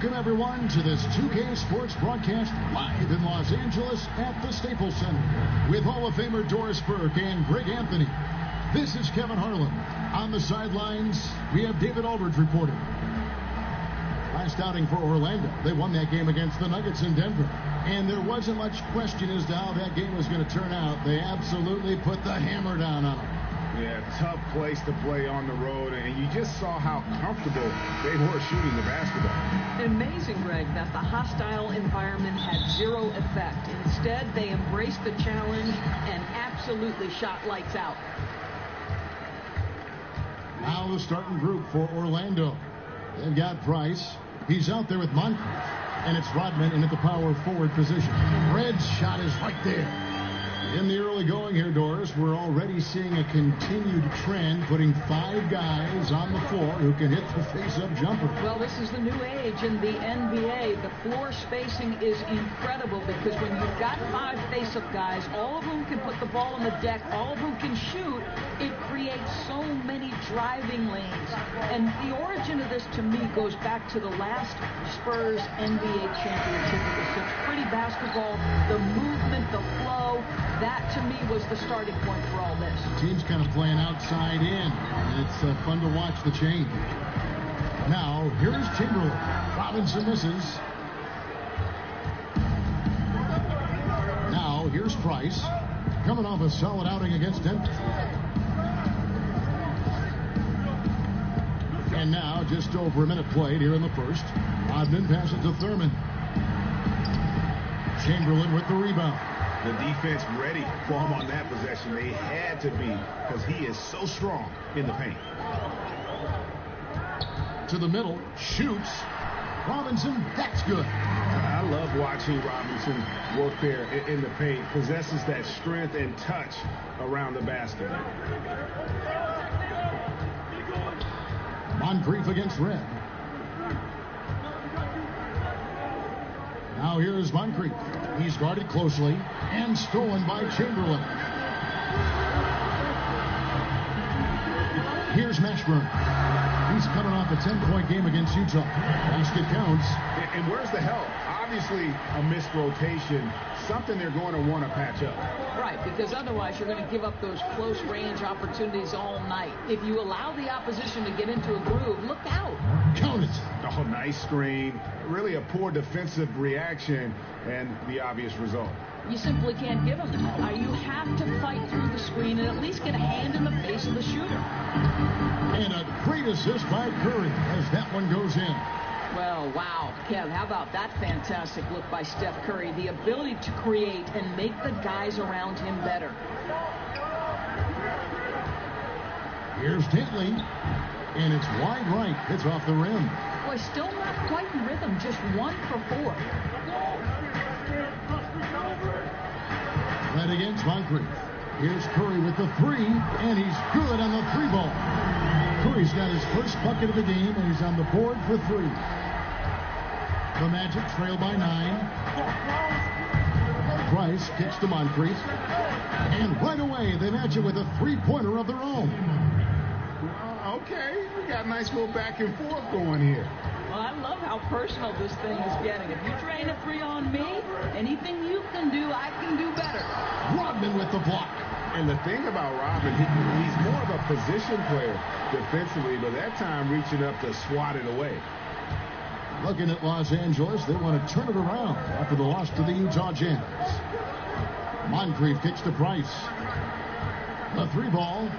Welcome, everyone, to this 2K Sports broadcast live in Los Angeles at the Staples Center with Hall of Famer Doris Burke and Greg Anthony. This is Kevin Harlan. On the sidelines, we have David Aldridge reporting. Last outing for Orlando. They won that game against the Nuggets in Denver. And there wasn't much question as to how that game was going to turn out. They absolutely put the hammer down on them. Yeah, tough place to play on the road, and you just saw how comfortable they were shooting the basketball. Amazing, Greg, that the hostile environment had zero effect. Instead, they embraced the challenge and absolutely shot lights out. Now the starting group for Orlando. They've got Price. He's out there with Moncrief. And it's Rodman in at the power forward position. Red's shot is right there. In the early going here, Doris, we're already seeing a continued trend, putting 5 guys on the floor who can hit the face-up jumper. Well, this is the new age in the NBA. The floor spacing is incredible because when you've got 5 face-up guys, all of whom can put the ball on the deck, all of whom can shoot, it creates so many driving lanes. And the origin of this, to me, goes back to the last Spurs NBA championship. It was such pretty basketball, the movement, the flow. That, to me, was the starting point for all this. Team's kind of playing outside in. It's fun to watch the change. Now, here's Chamberlain. Robinson misses. Now, here's Price. Coming off a solid outing against Denver. And now, just over a minute played here in the first. Rodman passes to Thurman. Chamberlain with the rebound. The defense ready for him on that possession. They had to be because he is so strong in the paint. To the middle, shoots. Robinson, that's good. I love watching Robinson work there in the paint. Possesses that strength and touch around the basket. Moncrief against Red. Now here's Moncrief. He's guarded closely and stolen by Chamberlain. Here's Mashburn. He's coming off a 10-point game against Utah. Basket counts. And where's the help? Obviously a missed rotation. Something they're going to want to patch up. Right, because otherwise you're going to give up those close-range opportunities all night. If you allow the opposition to get into a groove, look out. Count it. Oh, nice screen. Really a poor defensive reaction, and the obvious result. You simply can't give them that. You have to fight through the screen and at least get a hand in the face of the shooter. And a great assist by Curry as that one goes in. Well, wow, Kev, how about that fantastic look by Steph Curry? The ability to create and make the guys around him better. Here's Dantley, and it's wide right. It's off the rim. Boy, still not quite in rhythm, just 1 for 4. Right against Moncrief. Here's Curry with the 3, and he's good on the 3-ball. Curry's got his first bucket of the game, and he's on the board for 3. The Magic trail by 9. Price kicks to Moncrief. And right away, they match it with a 3-pointer of their own. Okay, we got a nice little back and forth going here. Well, I love how personal this thing is getting. If you train a 3 on me, anything you can do, I can do better. Rodman with the block. And the thing about Rodman, he's more of a position player defensively, but that time reaching up to swat it away. Looking at Los Angeles, they want to turn it around after the loss to the Utah Jazz. Moncrief kicks to Price. The 3-ball.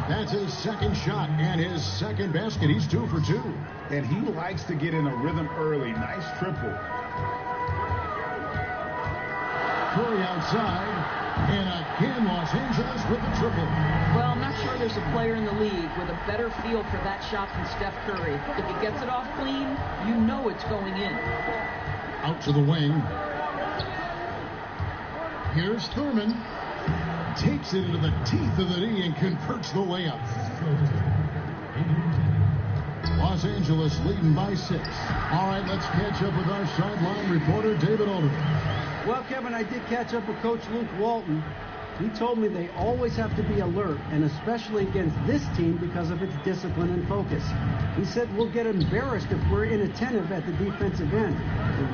That's his second shot and his second basket. He's 2 for 2. And he likes to get in a rhythm early. Nice triple. Curry outside. And again, Los Angeles with the triple. Well, I'm not sure there's a player in the league with a better feel for that shot than Steph Curry. If he gets it off clean, you know it's going in. Out to the wing. Here's Thurman. Takes it into the teeth of the knee and converts the layup. Los Angeles leading by 6. All right, let's catch up with our sideline reporter, David Aldridge. Well, Kevin, I did catch up with Coach Luke Walton. He told me they always have to be alert, and especially against this team because of its discipline and focus. He said we'll get embarrassed if we're inattentive at the defensive end.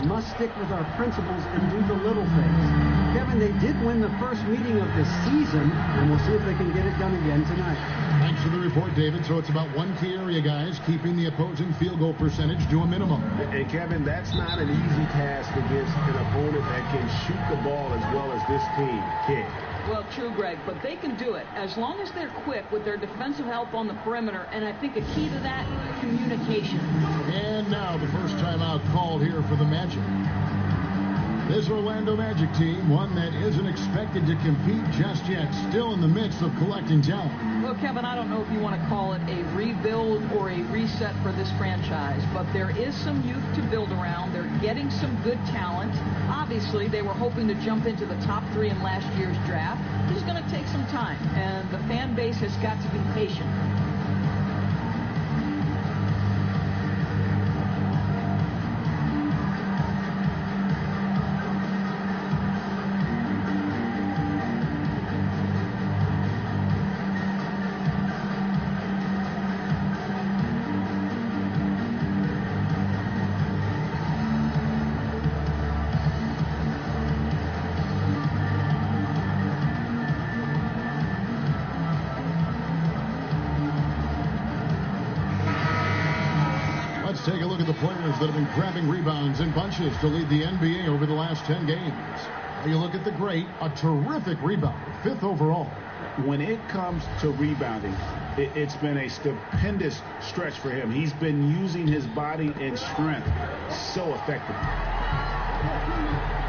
We must stick with our principles and do the little things. Kevin, they did win the first meeting of the season, and we'll see if they can get it done again tonight. Thanks for the report, David. So it's about one key area, guys, keeping the opposing field goal percentage to a minimum. And Kevin, that's not an easy task against an opponent that can shoot the ball as well as this team can. Well, true, Greg, but they can do it as long as they're quick with their defensive help on the perimeter, and I think a key to that, communication. And now the first timeout called here for the Magic. This Orlando Magic team, one that isn't expected to compete just yet, still in the midst of collecting talent. Well, Kevin, I don't know if you want to call it a rebuild or a reset for this franchise, but there is some youth to build around. They're getting some good talent. Obviously, they were hoping to jump into the top 3 in last year's draft. It's going to take some time, and the fan base has got to be patient. Take a look at the players that have been grabbing rebounds in bunches to lead the NBA over the last 10 games. You look at the great, a terrific rebounder, 5th overall. When it comes to rebounding, it's been a stupendous stretch for him. He's been using his body and strength so effectively.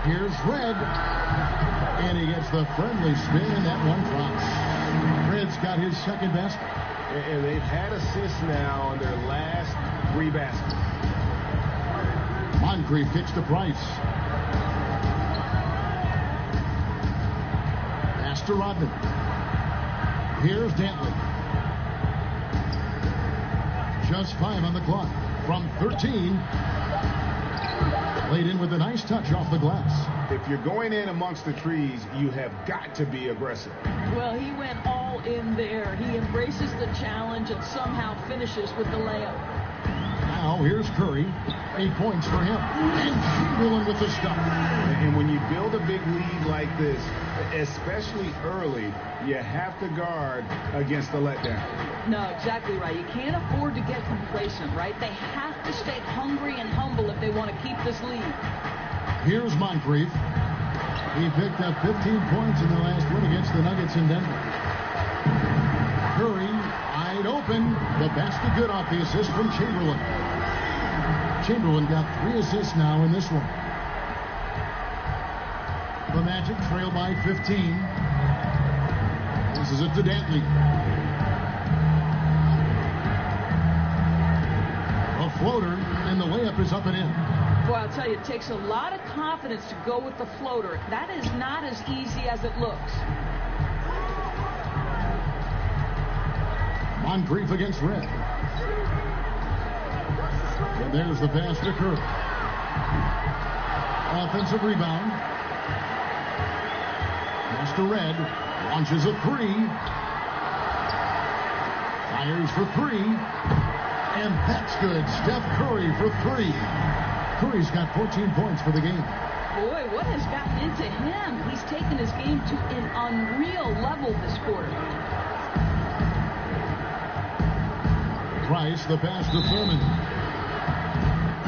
Here's Red, and he gets the friendly spin, and that one drops. Red's got his second basket. And they've had assists now on their last 3 baskets. Moncrief kicks to Price. Pass to Rodman. Here's Dantley. Just 5 on the clock from 13. Laid in with a nice touch off the glass. If you're going in amongst the trees, you have got to be aggressive. Well, he went all in there. He embraces the challenge and somehow finishes with the layup. Now here's Curry. 8 points for him. And Chamberlain with the stop. And when you build a big lead like this, especially early, you have to guard against the letdown. No, exactly right. You can't afford to get complacent, right? They have to stay hungry and humble if they want to keep this lead. Here's Moncrief. He picked up 15 points in the last win against the Nuggets in Denver. Curry, wide open. The basket good off the assist from Chamberlain. Chamberlain got 3 assists now in this one. The Magic trail by 15. This is it to Dantley. A floater, and the layup is up and in. Boy, I'll tell you, it takes a lot of confidence to go with the floater. That is not as easy as it looks. Moncrief against Red. And there's the pass to Curry. Offensive rebound. Pass to Red. Launches a 3. Fires for 3. And that's good. Steph Curry for 3. Curry's got 14 points for the game. Boy, what has gotten into him? He's taken his game to an unreal level this quarter. Price, the pass to Thurman.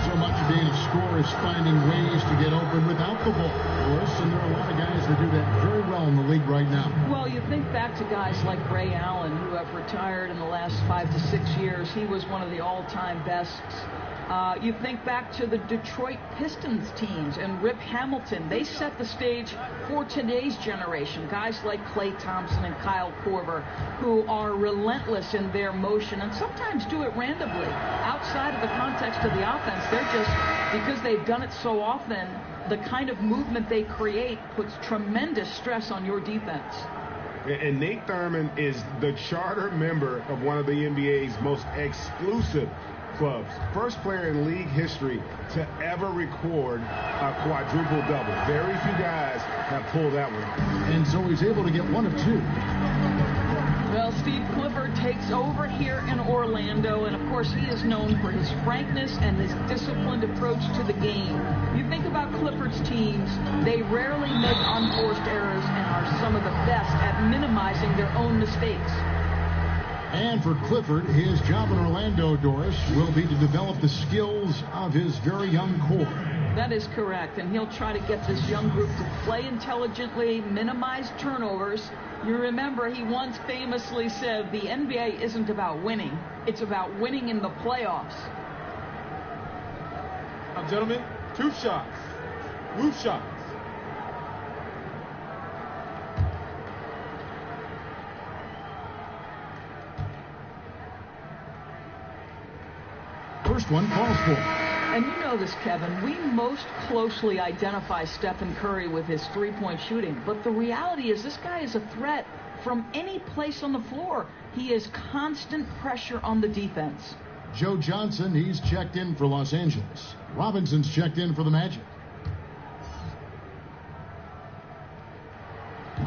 So much of being a scorer is finding ways to get open without the ball, of course, and there are a lot of guys that do that very well in the league right now. Well, you think back to guys like Ray Allen, who have retired in the last 5 to 6 years. He was one of the all-time bests. You think back to the Detroit Pistons teams and Rip Hamilton. They set the stage for today's generation. Guys like Klay Thompson and Kyle Korver, who are relentless in their motion and sometimes do it randomly. Outside of the context of the offense, they're just, because they've done it so often, the kind of movement they create puts tremendous stress on your defense. And Nate Thurman is the charter member of one of the NBA's most exclusive clubs. First player in league history to ever record a quadruple double. Very few guys have pulled that one. And so he's able to get 1 of 2. Well, Steve Clifford takes over here in Orlando, and of course he is known for his frankness and his disciplined approach to the game. You think about Clifford's teams, they rarely make unforced errors and are some of the best at minimizing their own mistakes. And for Clifford, his job in Orlando, Doris, will be to develop the skills of his very young core. That is correct, and he'll try to get this young group to play intelligently, minimize turnovers. You remember he once famously said the NBA isn't about winning, it's about winning in the playoffs. Now, gentlemen, 2 shots. Roof shots. First one falls for. And you know this, Kevin, we most closely identify Stephen Curry with his three-point shooting, but the reality is this guy is a threat from any place on the floor. He is constant pressure on the defense. Joe Johnson, he's checked in for Los Angeles. Robinson's checked in for the Magic.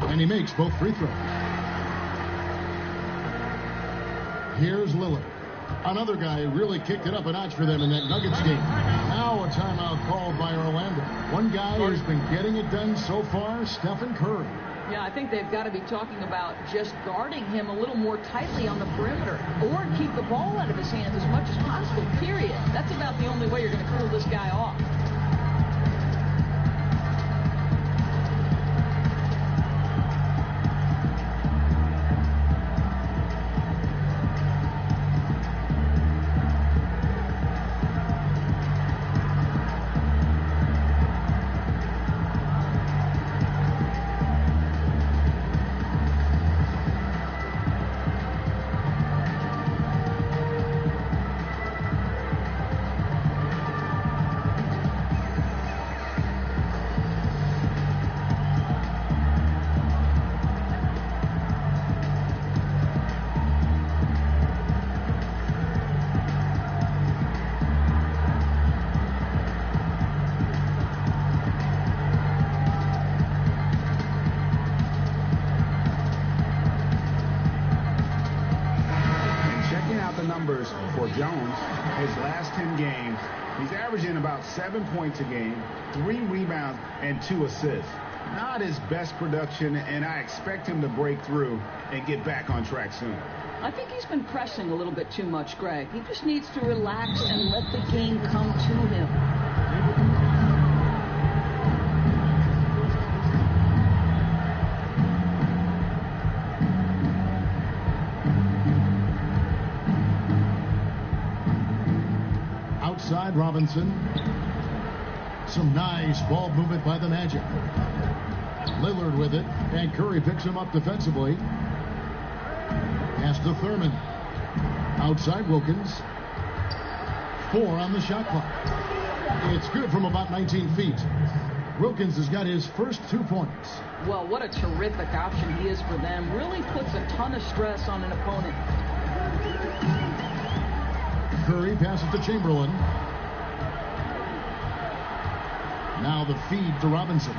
And he makes both free throws. Here's Lillard. Another guy who really kicked it up a notch for them in that Nuggets game. Now a timeout called by Orlando. One guy who's been getting it done so far, Stephen Curry. Yeah, I think they've got to be talking about just guarding him a little more tightly on the perimeter or keep the ball out of his hands as much as possible, period. That's about the only way you're going to cool this guy off. For Jones, his last 10 games, he's averaging about 7 points a game, 3 rebounds, and 2 assists. Not his best production, and I expect him to break through and get back on track soon. I think he's been pressing a little bit too much, Greg. He just needs to relax and let the game come to him. Outside Robinson. Some nice ball movement by the Magic. Lillard with it, and Curry picks him up defensively. Pass to Thurman. Outside Wilkins. 4 on the shot clock. It's good from about 19 feet. Wilkins has got his first 2 points. Well, what a terrific option he is for them. Really puts a ton of stress on an opponent. Curry passes to Chamberlain. Now the feed to Robinson.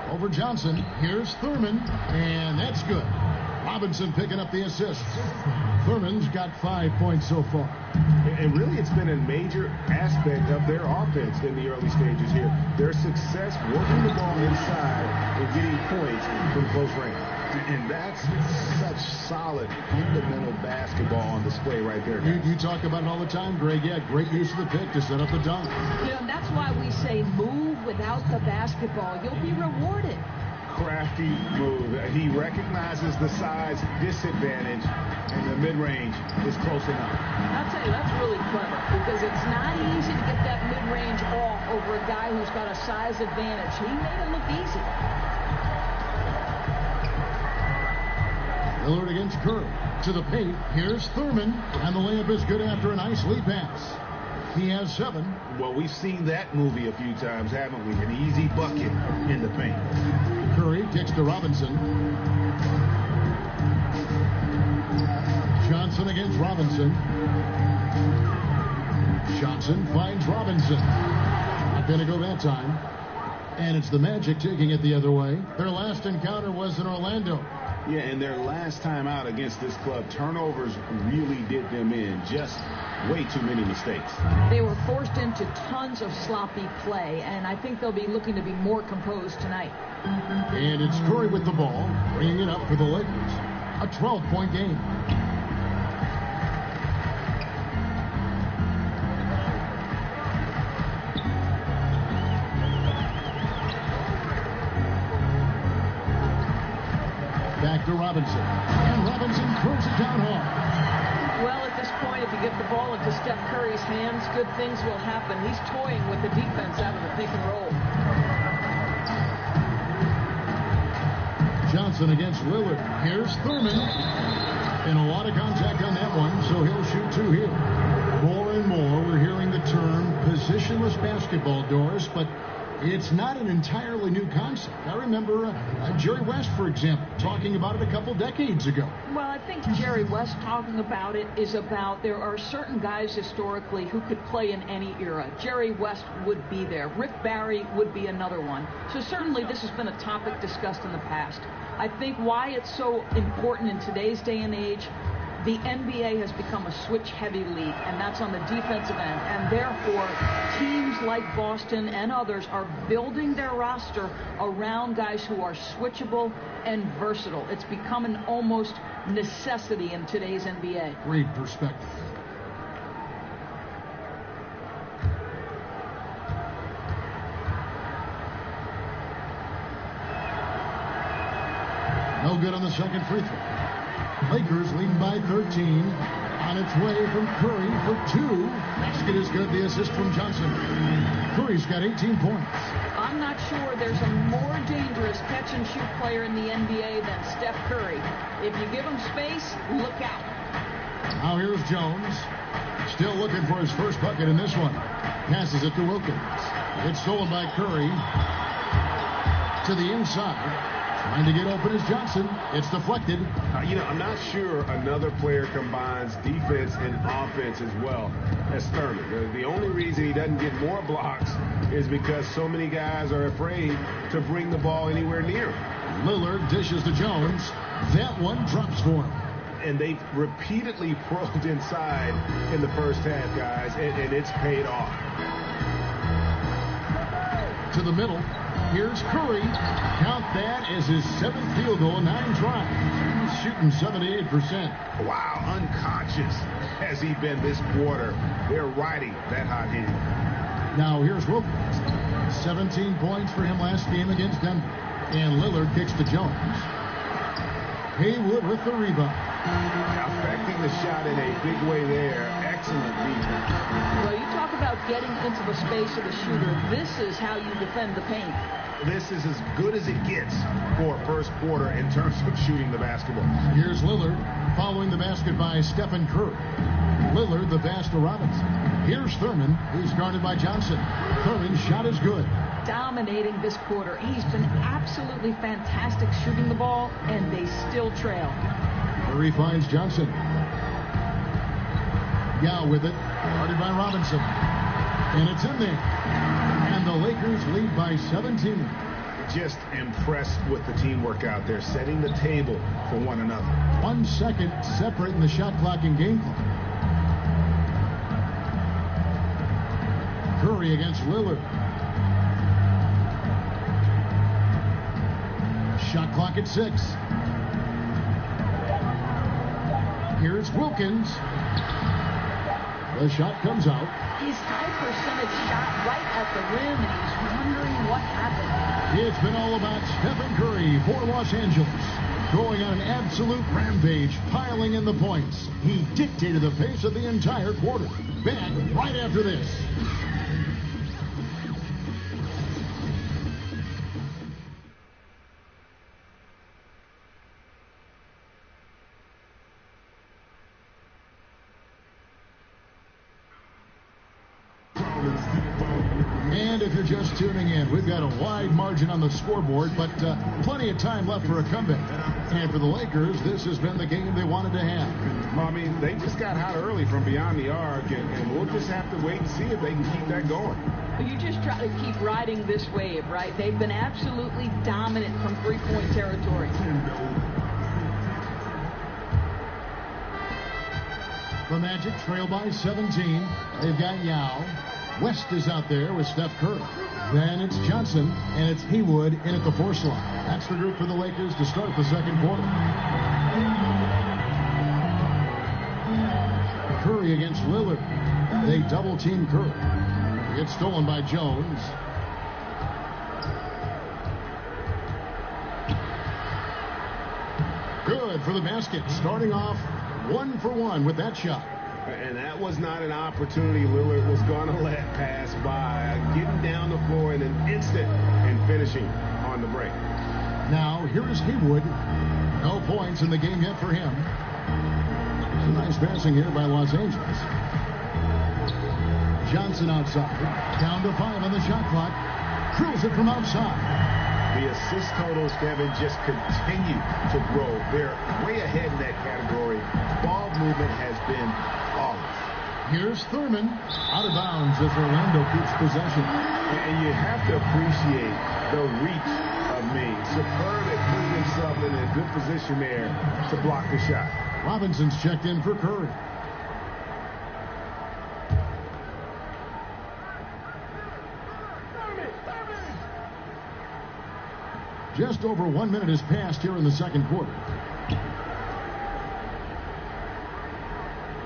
Over Johnson. Here's Thurman. And that's good. Robinson picking up the assist. Thurman's got 5 points so far. And really, it's been a major aspect of their offense in the early stages here. Their success working the ball inside and getting points from close range. And that's such solid, fundamental basketball on display right there. You talk about it all the time, Greg. Yeah, great use of the pick to set up the dunk. You know, that's why we say move without the basketball. You'll be rewarded. Crafty move. He recognizes the size disadvantage, and the mid-range is close enough. I'll tell you, that's really clever because it's not easy to get that mid-range off over a guy who's got a size advantage. He made it look easy. Lillard against Curry. To the paint. Here's Thurman. And the layup is good after a nice lead pass. He has 7. Well, we've seen that movie a few times, haven't we? An easy bucket in the paint. Curry kicks to Robinson. Johnson against Robinson. Johnson finds Robinson. Not going to go that time. And it's the Magic taking it the other way. Their last encounter was in Orlando. Yeah, and their last time out against this club, turnovers really did them in. Just way too many mistakes. They were forced into tons of sloppy play, and I think they'll be looking to be more composed tonight. And it's Curry with the ball, bringing it up for the Lakers. A 12-point game. Back to Robinson. And Robinson throws it down hard. Well, at this point, if you get the ball into Steph Curry's hands, good things will happen. He's toying with the defense out of the pick and roll. Johnson against Lillard. Here's Thurman. And a lot of contact on that one, so he'll shoot two here. More and more, we're hearing the term positionless basketball, Doris, but it's not an entirely new concept. I remember Jerry West, for example, talking about it a couple decades ago. Well, I think Jerry West talking about it is about there are certain guys historically who could play in any era. Jerry West would be there. Rick Barry would be another one. So certainly this has been a topic discussed in the past. I think why it's so important in today's day and age, the NBA has become a switch-heavy league, and that's on the defensive end. And therefore, teams like Boston and others are building their roster around guys who are switchable and versatile. It's become an almost necessity in today's NBA. Great perspective. No good on the second free throw. Lakers lead by 13. On its way from Curry for two. Basket is good. The assist from Johnson. Curry's got 18 points. I'm not sure there's a more dangerous catch-and-shoot player in the NBA than Steph Curry. If you give him space, look out. Now here's Jones. Still looking for his first bucket in this one. Passes it to Wilkins. It's stolen by Curry. To the inside. Trying to get open is Johnson. It's deflected. I'm not sure another player combines defense and offense as well as Thurman. The only reason he doesn't get more blocks is because so many guys are afraid to bring the ball anywhere near him. Lillard dishes to Jones. That one drops for him. And they've repeatedly probed inside in the first half, guys, and it's paid off. To the middle. Here's Curry. Count that as his 7th field goal, 9 tries. He's shooting 78%. Wow, unconscious has he been this quarter. They're riding that hot hand. Now here's Wilkins. 17 points for him last game against Denver. And Lillard kicks to Jones. Haywood with the rebound. Affecting the shot in a big way there. Excellent defense. Well, you talk about getting into the space of the shooter. This is how you defend the paint. This is as good as it gets for first quarter in terms of shooting the basketball. Here's Lillard following the basket by Stephen Curry. Lillard the pass to Robinson. Here's Thurman, who's guarded by Johnson. Thurman's shot is good. Dominating this quarter. He's been absolutely fantastic shooting the ball, and they still trail. Curry finds Johnson. Yao with it, guarded by Robinson. And it's in there. And the Lakers lead by 17. Just impressed with the teamwork out there, setting the table for one another. 1 second separating the shot clock and game clock. Curry against Lillard. Shot clock at 6. Here's Wilkins. The shot comes out. His high percentage shot right at the rim, and he's wondering what happened. It's been all about Stephen Curry for Los Angeles. Going on an absolute rampage, piling in the points. He dictated the pace of the entire quarter. Back right after this. And if you're just tuning in, we've got a wide margin on the scoreboard, but plenty of time left for a comeback. And for the Lakers, this has been the game they wanted to have. Well, I mean, they just got hot early from beyond the arc, and we'll just have to wait and see if they can keep that going. You just try to keep riding this wave, right? They've been absolutely dominant from three-point territory. The Magic trail by 17. They've got Yao. West is out there with Steph Curry. Then it's Johnson, and it's Haywood in at the 4 slot. That's the group for the Lakers to start the second quarter. Curry against Lillard. They double-team Curry. It's stolen by Jones. Good for the basket. Starting off 1-for-1 with that shot. And that was not an opportunity Lillard was going to let pass by. Getting down the floor in an instant and finishing on the break. Now, here is Haywood. No points in the game yet for him. Some nice passing here by Los Angeles. Johnson outside. Down to 5 on the shot clock. Drills it from outside. The assist totals, Kevin, just continue to grow. They're way ahead in that category. Ball movement has been flawless. Here's Thurman. Out of bounds as Orlando keeps possession. And you have to appreciate the reach of Ming. Superb at putting himself in a good position there to block the shot. Robinson's checked in for Curry. Just over 1 minute has passed here in the second quarter.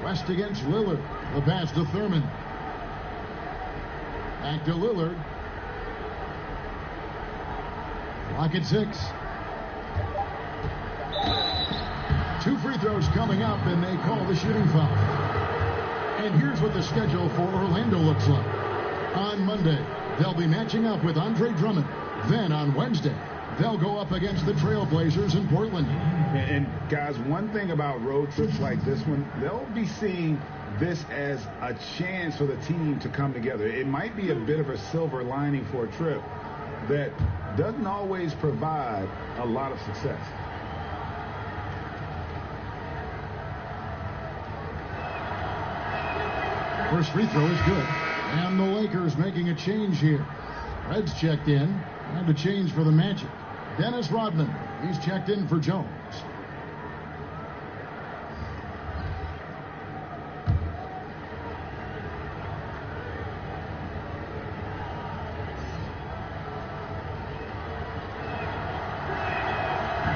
West against Lillard. The pass to Thurman. Back to Lillard. Clock at 6. 2 free throws coming up, and they call the shooting foul. And here's what the schedule for Orlando looks like. On Monday, they'll be matching up with Andre Drummond. Then on Wednesday, they'll go up against the Trailblazers in Portland. And guys, one thing about road trips like this one, they'll be seeing this as a chance for the team to come together. It might be a bit of a silver lining for a trip that doesn't always provide a lot of success. First free throw is good. And the Lakers making a change here. Red's checked in. And a change for the Magic. Dennis Rodman. He's checked in for Jones.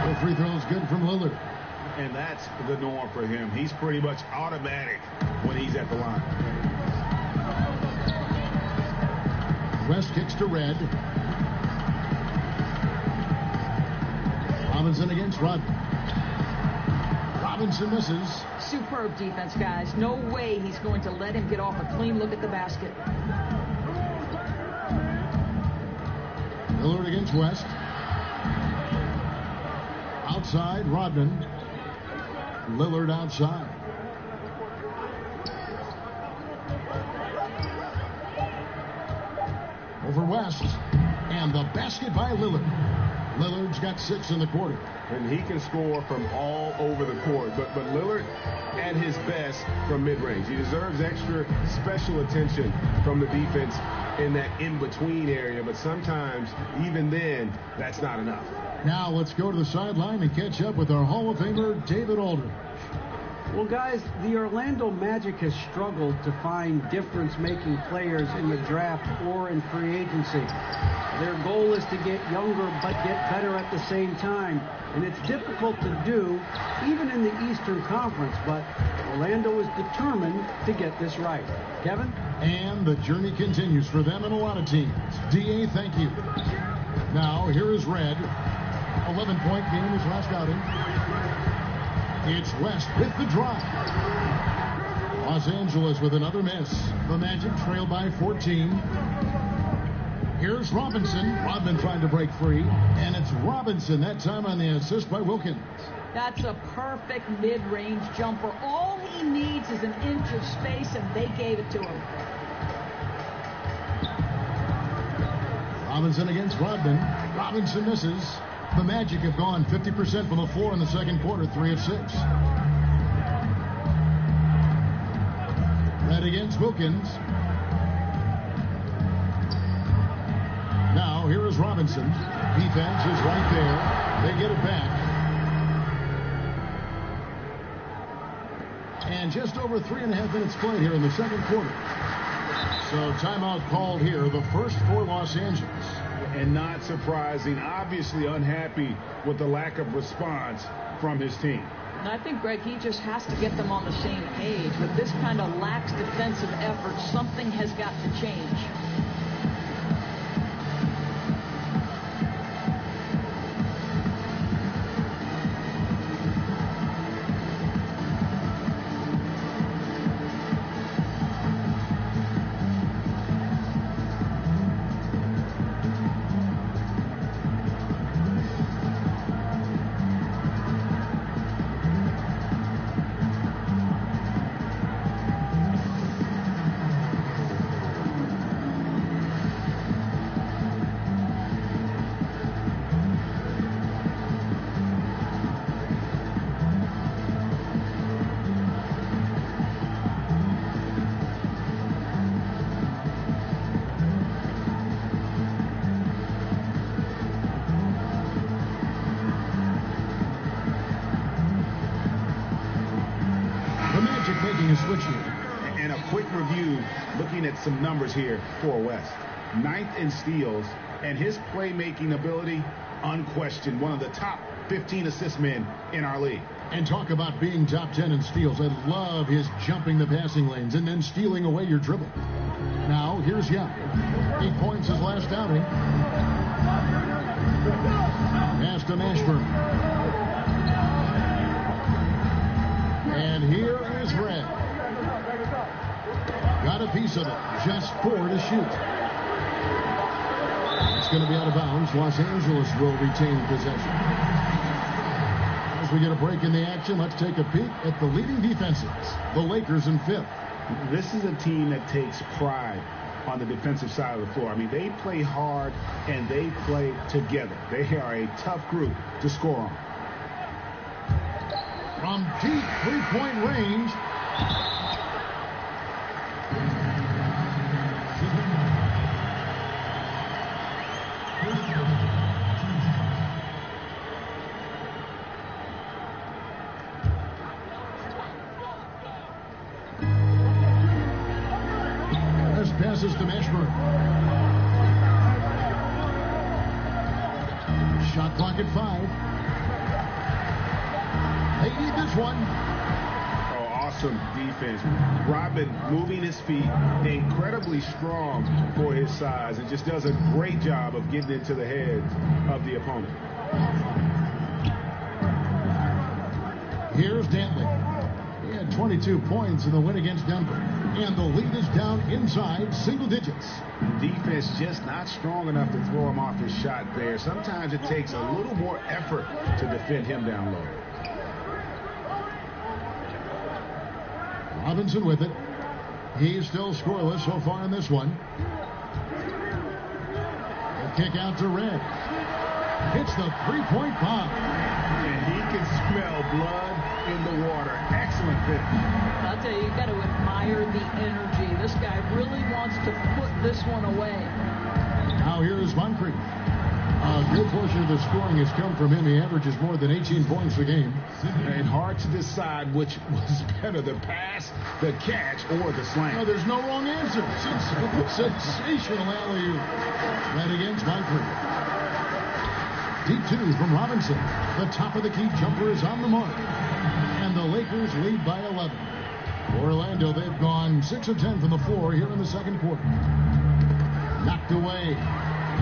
The free throw is good from Lillard. And that's the norm for him. He's pretty much automatic when he's at the line. West kicks to Red. Robinson against Rodman. Robinson misses. Superb defense, guys. No way he's going to let him get off a clean look at the basket. Lillard against West. Outside, Rodman. Lillard outside. Over West. And the basket by Lillard. Lillard's got 6 in the quarter. And he can score from all over the court. But Lillard at his best from mid-range. He deserves extra special attention from the defense in that in-between area. But sometimes, even then, that's not enough. Now let's go to the sideline and catch up with our Hall of Famer, David Aldridge. Well, guys, the Orlando Magic has struggled to find difference-making players in the draft or in free agency. Their goal is to get younger but get better at the same time. And it's difficult to do, even in the Eastern Conference, but Orlando is determined to get this right. Kevin? And the journey continues for them and a lot of teams. D.A., thank you. Now, here is Red. 11-point game his last outing. It's West with the drive. Los Angeles with another miss. The Magic trail by 14. Here's Robinson. Rodman trying to break free. And it's Robinson, that time on the assist by Wilkins. That's a perfect mid-range jumper. All he needs is an inch of space, and they gave it to him. Robinson against Rodman. Robinson misses. The Magic have gone 50% from the floor in the second quarter, 3 of 6. Red against Wilkins. Now, here is Robinson. Defense is right there. They get it back. And just over 3.5 minutes played here in the second quarter. So timeout called here, the first for Los Angeles. And not surprising, obviously unhappy with the lack of response from his team. And I think, Greg, he just has to get them on the same page. With this kind of lax defensive effort, something has got to change. Making a switch here. And a quick review, looking at some numbers here for West. 9th in steals, and his playmaking ability, unquestioned, one of the top 15 assist men in our league. And talk about being top 10 in steals. I love his jumping the passing lanes and then stealing away your dribble. Now, here's Young. 8 points his last outing. Pass to Mashburn. And here is Red. Got a piece of it. Just 4 to shoot. It's going to be out of bounds. Los Angeles will retain possession. As we get a break in the action, let's take a peek at the leading defenses. The Lakers in 5th. This is a team that takes pride on the defensive side of the floor. I mean, they play hard and they play together. They are a tough group to score on. From deep three-point range. This passes to Mashburn. Shot clock at 5. They need this one. Oh, awesome defense. Robin moving his feet, incredibly strong for his size, and just does a great job of getting into the heads of the opponent. Here's Dantley. He had 22 points in the win against Denver. And the lead is down inside single digits. Defense just not strong enough to throw him off his shot there. Sometimes it takes a little more effort to defend him down low. Robinson with it. He's still scoreless so far in this one. A kick out to Red. Hits the three-point bomb. And he can smell blood in the water. Excellent finish. I'll tell you, you got to admire the energy. This guy really wants to put this one away. Now here is Moncrief. A good portion of the scoring has come from him. He averages more than 18 points a game. And hard to decide which was better, the pass, the catch, or the slam. No, there's no wrong answer. Sensational alley-oop. Right against Moncrief. Deep 2 from Robinson. The top of the key jumper is on the mark. And the Lakers lead by 11. For Orlando, they've gone 6 of 10 from the floor here in the second quarter. Knocked away.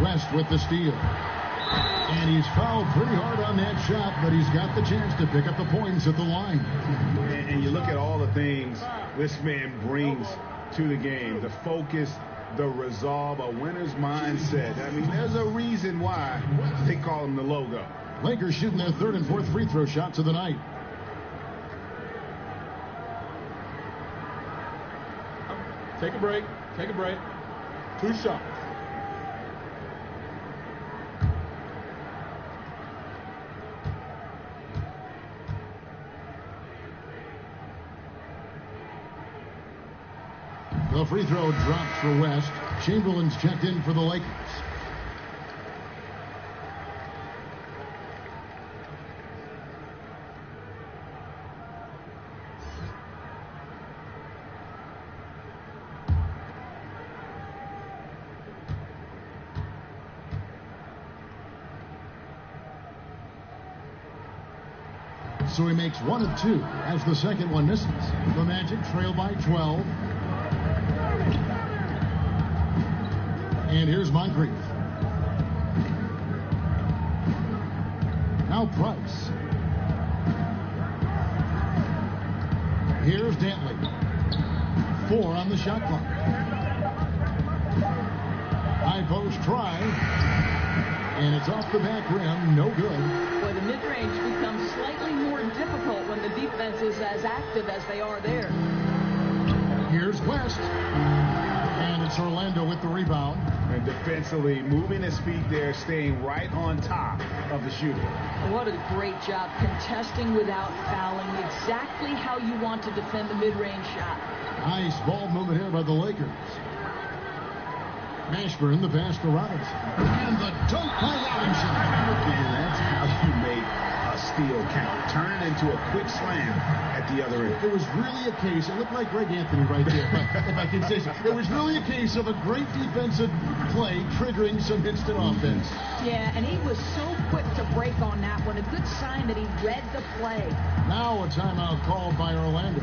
West with the steal. And he's fouled pretty hard on that shot, but he's got the chance to pick up the points at the line. And you look at all the things this man brings to the game. The focus, the resolve, a winner's mindset. I mean, there's a reason why they call him the logo. Lakers shooting their third and fourth free throw shots of the night. Take a break. Take a break. 2 shots. a free throw drops for West. Chamberlain's checked in for the Lakers. So he makes 1 of 2 as the second one misses. The Magic trail by 12. And here's Moncrief. Now Price. Here's Dantley. 4 on the shot clock. High post try. And it's off the back rim. No good. Boy, the mid-range becomes slightly more difficult when the defense is as active as they are there. Here's West. And it's Orlando with the rebound. And defensively, moving his feet there, staying right on top of the shooter. What a great job contesting without fouling. Exactly how you want to defend the mid-range shot. Nice ball movement here by the Lakers. Mashburn, the pass to Robinson. And the dunk by Robinson. And that's how you make a steal count. Turn it into a quick slam at the other end. It was really a case, it looked like Greg Anthony right there, if I can say so. It was really a case of a great defensive play triggering some instant offense. Yeah, and he was so quick to break on that one. A good sign that he read the play. Now a timeout called by Orlando.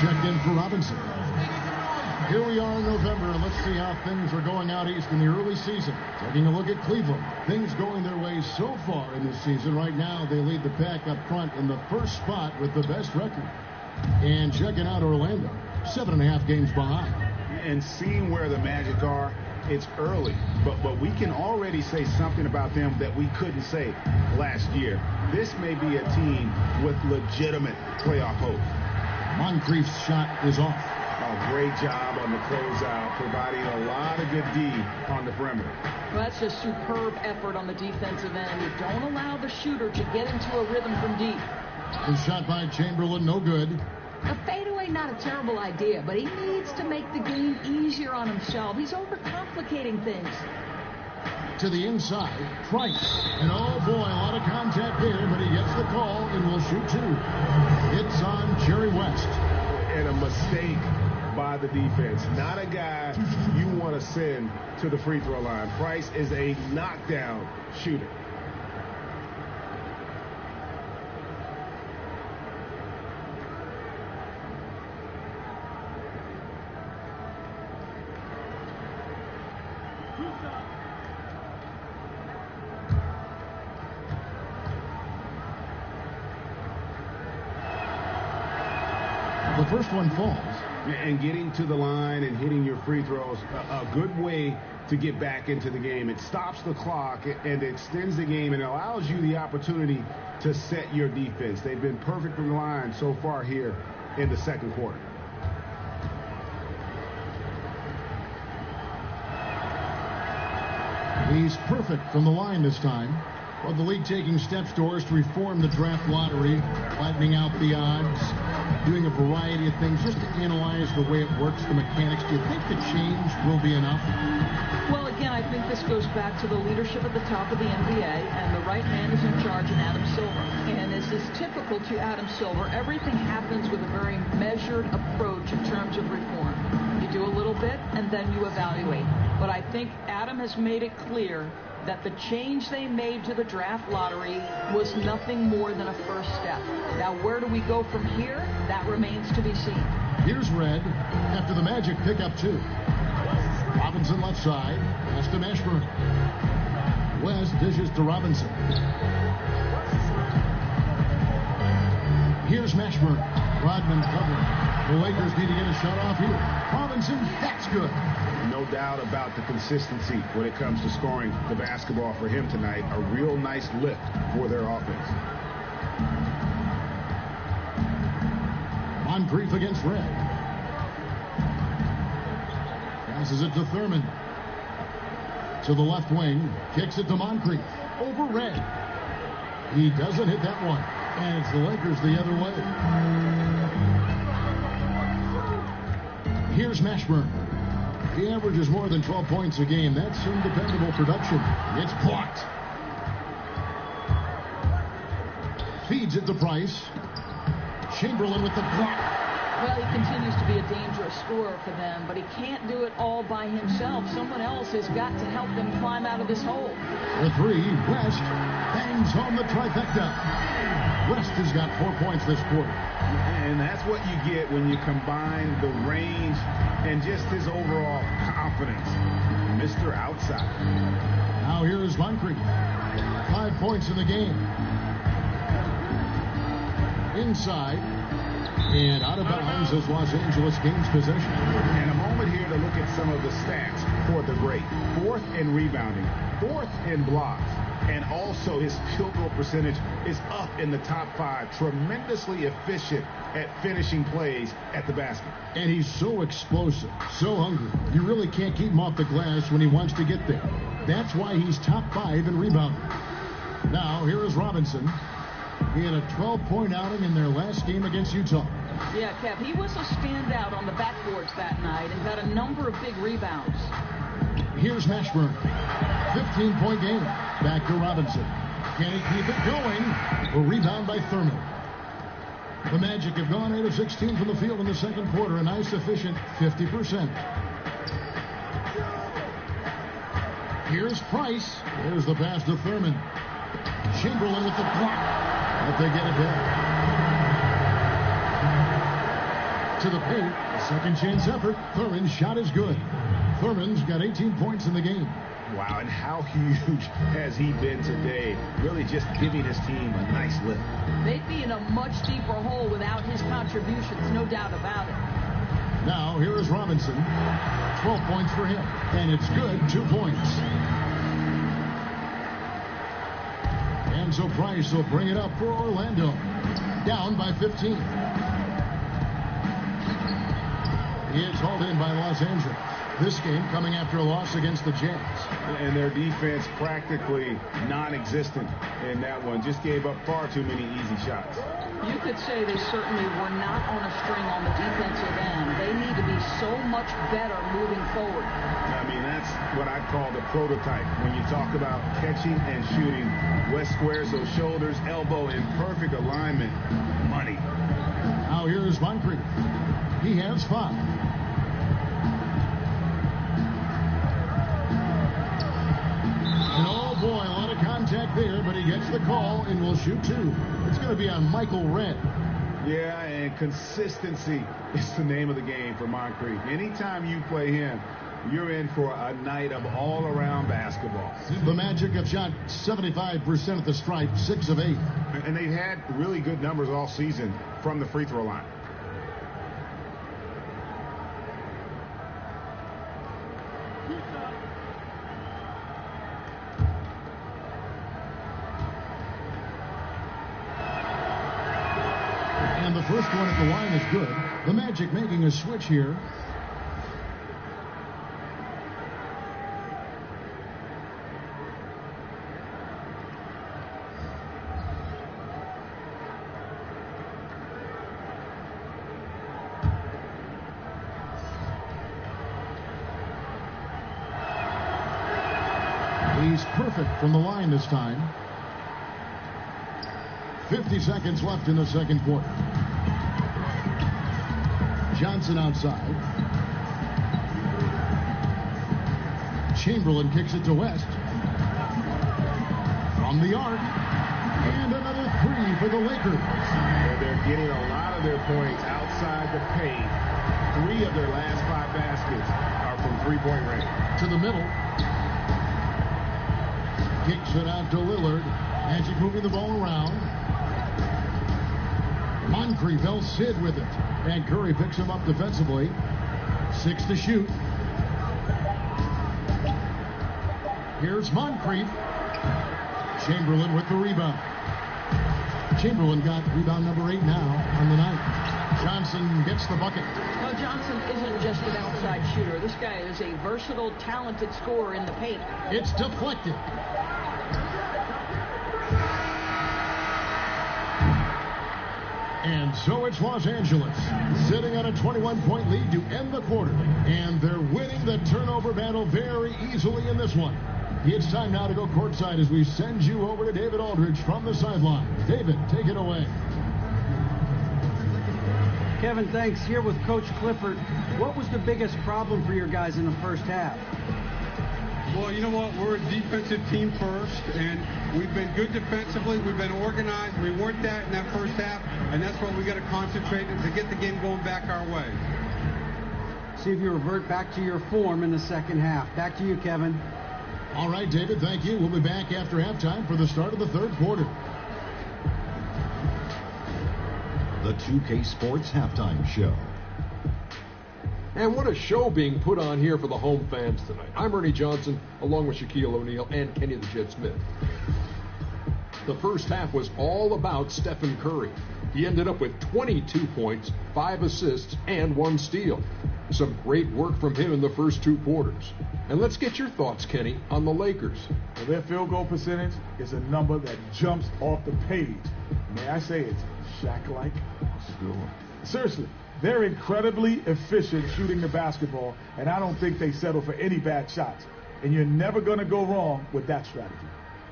Checked in for Robinson. Here we are in November, and let's see how things are going out east in the early season. Taking a look at Cleveland. Things going their way so far in this season. Right now, they lead the pack up front in the first spot with the best record. And checking out Orlando, 7.5 games behind. And seeing where the Magic are, it's early, but we can already say something about them that we couldn't say last year. This may be a team with legitimate playoff hope. Moncrief's shot is off. Oh, great job on the closeout, providing a lot of good D on the perimeter. Well, that's a superb effort on the defensive end. You don't allow the shooter to get into a rhythm from deep. The shot by Chamberlain, no good. A fadeaway, not a terrible idea, but he needs to make the game easier on himself. He's overcomplicating things. To the inside, Price. And oh boy, a lot of contact there, but he gets the call and will shoot 2. It's on Jerry West. And a mistake by the defense. Not a guy you want to send to the free throw line. Price is a knockdown shooter. The first one falls. And getting to the line and hitting your free throws, a good way to get back into the game. It stops the clock and extends the game and allows you the opportunity to set your defense. They've been perfect from the line so far here in the second quarter. He's perfect from the line this time. Well, the league taking steps towards to reform the draft lottery, flattening out the odds, doing a variety of things just to analyze the way it works, the mechanics. Do you think the change will be enough? Well, again, I think this goes back to the leadership at the top of the NBA, and the right man is in charge in Adam Silver. And as is typical to Adam Silver, everything happens with a very measured approach in terms of reform. You do a little bit, and then you evaluate. But I think Adam has made it clear that the change they made to the draft lottery was nothing more than a first step. Now, where do we go from here? That remains to be seen. Here's Red after the Magic pick up 2. Robinson left side. Pass to Mashburn. West dishes to Robinson. Here's Mashburn. Rodman covering. The Lakers need to get a shot off here. Robinson, that's good. No doubt about the consistency when it comes to scoring the basketball for him tonight. A real nice lift for their offense. Moncrief against Red. Passes it to Thurman. To the left wing. Kicks it to Moncrief. Over Red. He doesn't hit that one. And it's the Lakers the other way. Here's Mashburn. He averages more than 12 points a game. That's some dependable production. It's blocked. Feeds it to Price. Chamberlain with the block. Well, he continues to be a dangerous scorer for them, but he can't do it all by himself. Someone else has got to help them climb out of this hole. The 3, West bangs home the trifecta. West has got 4 points this quarter. And that's what you get when you combine the range and just his overall confidence. Mr. Outside. Now here's Moncrief. 5 points in the game. Inside. And out of bounds as Los Angeles gains possession. And a moment here to look at some of the stats for the great. 4th in rebounding, 4th in blocks, and also his field goal percentage is up in the top 5. Tremendously efficient at finishing plays at the basket. And he's so explosive, so hungry. You really can't keep him off the glass when he wants to get there. That's why he's top 5 in rebounding. Now, here is Robinson. He had a 12-point outing in their last game against Utah. Yeah, Kev, he was a standout on the backboards that night and got a number of big rebounds. Here's Mashburn. 15-point game. Back to Robinson. Can he keep it going? A rebound by Thurman. The Magic have gone 8 of 16 from the field in the second quarter. A nice, efficient 50%. Here's Price. There's the pass to Thurman. Chamberlain with the block. But they get it back. To the paint. A second chance effort. Thurman's shot is good. Thurman's got 18 points in the game. Wow, and how huge has he been today? Really just giving his team a nice lift. They'd be in a much deeper hole without his contributions, no doubt about it. Now, here is Robinson. 12 points for him. And it's good, 2 points. And so Price will bring it up for Orlando. Down by 15. It's hauled in by Los Angeles. This game coming after a loss against the Jazz. And their defense practically non-existent in that one. Just gave up far too many easy shots. You could say they certainly were not on a string on the defensive end. They need to be so much better moving forward. I mean, that's what I call the prototype. When you talk about catching and shooting, West squares those shoulders, elbow in perfect alignment. Money. Now here's Moncrief. He has 5. Boy, a lot of contact there, but he gets the call and will shoot 2. It's going to be on Michael Red. Yeah, and consistency is the name of the game for Moncrief. Anytime you play him, you're in for a night of all-around basketball. The Magic have shot 75% at the stripe, 6 of 8. And they've had really good numbers all season from the free throw line. And the first one at the line is good. The Magic making a switch here. He's perfect from the line this time. 50 seconds left in the second quarter. Johnson outside. Chamberlain kicks it to West. from the arc. And another three for the Lakers. They're getting a lot of their points outside the paint. 3 of their last 5 baskets are from three-point range. To the middle. Kicks it out to Lillard. Magic moving the ball around. Moncrief helps Sid with it. And Curry picks him up defensively. 6 to shoot. Here's Moncrief. Chamberlain with the rebound. Chamberlain got rebound number 8 now on the night. Johnson gets the bucket. Well, Johnson isn't just an outside shooter. This guy is a versatile, talented scorer in the paint. It's deflected. And so it's Los Angeles sitting on a 21-point lead to end the quarter. And they're winning the turnover battle very easily in this one. It's time now to go courtside as we send you over to David Aldridge from the sideline. David, take it away. Kevin, thanks. Here with Coach Clifford. What was the biggest problem for your guys in the first half? Well, you know what? We're a defensive team first, and we've been good defensively. We've been organized. We weren't that in that first half, and that's what we got to concentrate on to get the game going back our way. See if you revert back to your form in the second half. Back to you, Kevin. All right, David, thank you. We'll be back after halftime for the start of the third quarter. The 2K Sports Halftime Show. And what a show being put on here for the home fans tonight. I'm Ernie Johnson, along with Shaquille O'Neal and Kenny the Jet Smith. The first half was all about Stephen Curry. He ended up with 22 points, 5 assists, and 1 steal. Some great work from him in the first 2 quarters. And let's get your thoughts, Kenny, on the Lakers. Well, their field goal percentage is a number that jumps off the page. May I say it's Shaq-like? Seriously, they're incredibly efficient shooting the basketball, and I don't think they settle for any bad shots. And you're never going to go wrong with that strategy.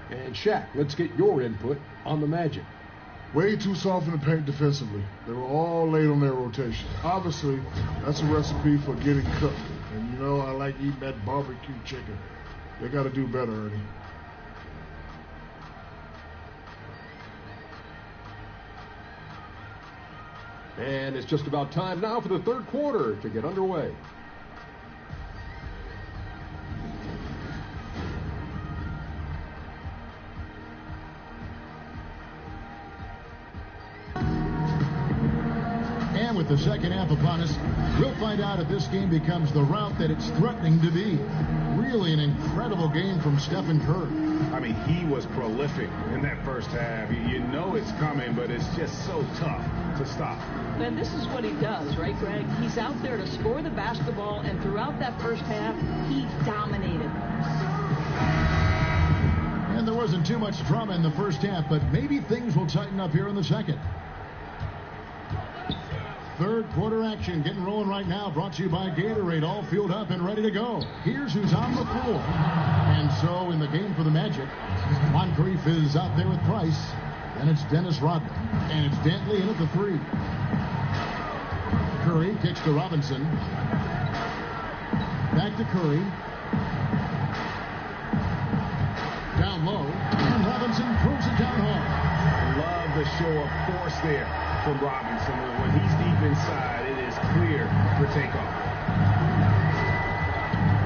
And Shaq, let's get your input on the Magic. Way too soft in the paint defensively. They were all late on their rotation. Obviously, that's a recipe for getting cooked. And you know I like eating that barbecue chicken. They got to do better, Ernie. And it's just about time now for the third quarter to get underway. And with the second half upon us, we'll find out if this game becomes the rout that it's threatening to be. Really an incredible game from Stephen Curry. I mean, he was prolific in that first half. You know it's coming, but it's just so tough to stop. And this is what he does, right, Greg? He's out there to score the basketball, and throughout that first half, he dominated. And there wasn't too much drama in the first half, but maybe things will tighten up here in the second. Third quarter action getting rolling right now, brought to you by Gatorade, all fueled up and ready to go. Here's who's on the floor. And so in the game for the Magic, Moncrief is out there with Price. Then it's Dennis Rodman. And it's Dantley in at the 3. Curry kicks to Robinson. Back to Curry. Down low. And Robinson throws it down hard. Love the show of force there from Robinson. When he's deep inside, it is clear for takeoff.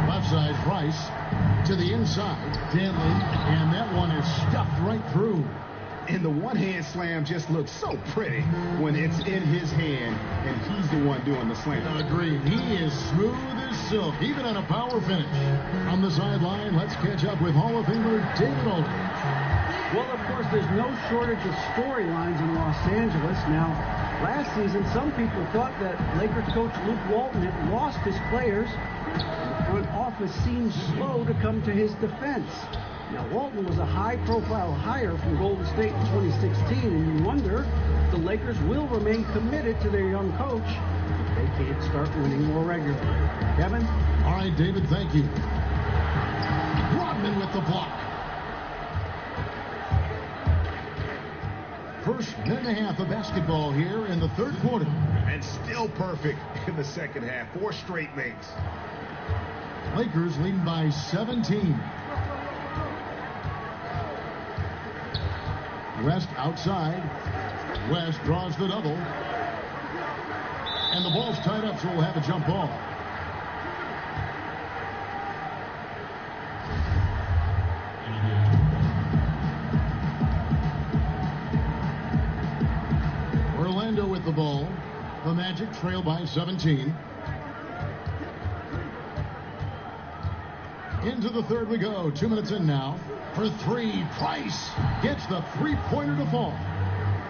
Left side, Price to the inside. Dantley, and that one is stuffed right through. And the one-hand slam just looks so pretty when it's in his hand and he's the one doing the slam. Agreed. He is smooth as silk, even on a power finish. On the sideline, let's catch up with Hall of Famer David Aldridge. Well, of course, there's no shortage of storylines in Los Angeles. Now, last season, some people thought that Lakers coach Luke Walton had lost his players. The front office seemed slow to come to his defense. Now, Walton was a high-profile hire from Golden State in 2016, and you wonder if the Lakers will remain committed to their young coach if they can't start winning more regularly. Kevin? All right, David, thank you. Rodman with the block. First minute and a half of basketball here in the third quarter. And still perfect in the second half. 4 straight makes. Lakers leading by 17. West outside. West draws the double. And the ball's tied up, so we'll have a jump ball. Orlando with the ball. The Magic trail by 17. Into the third we go. 2 minutes in now. For three, Price gets the three-pointer to fall.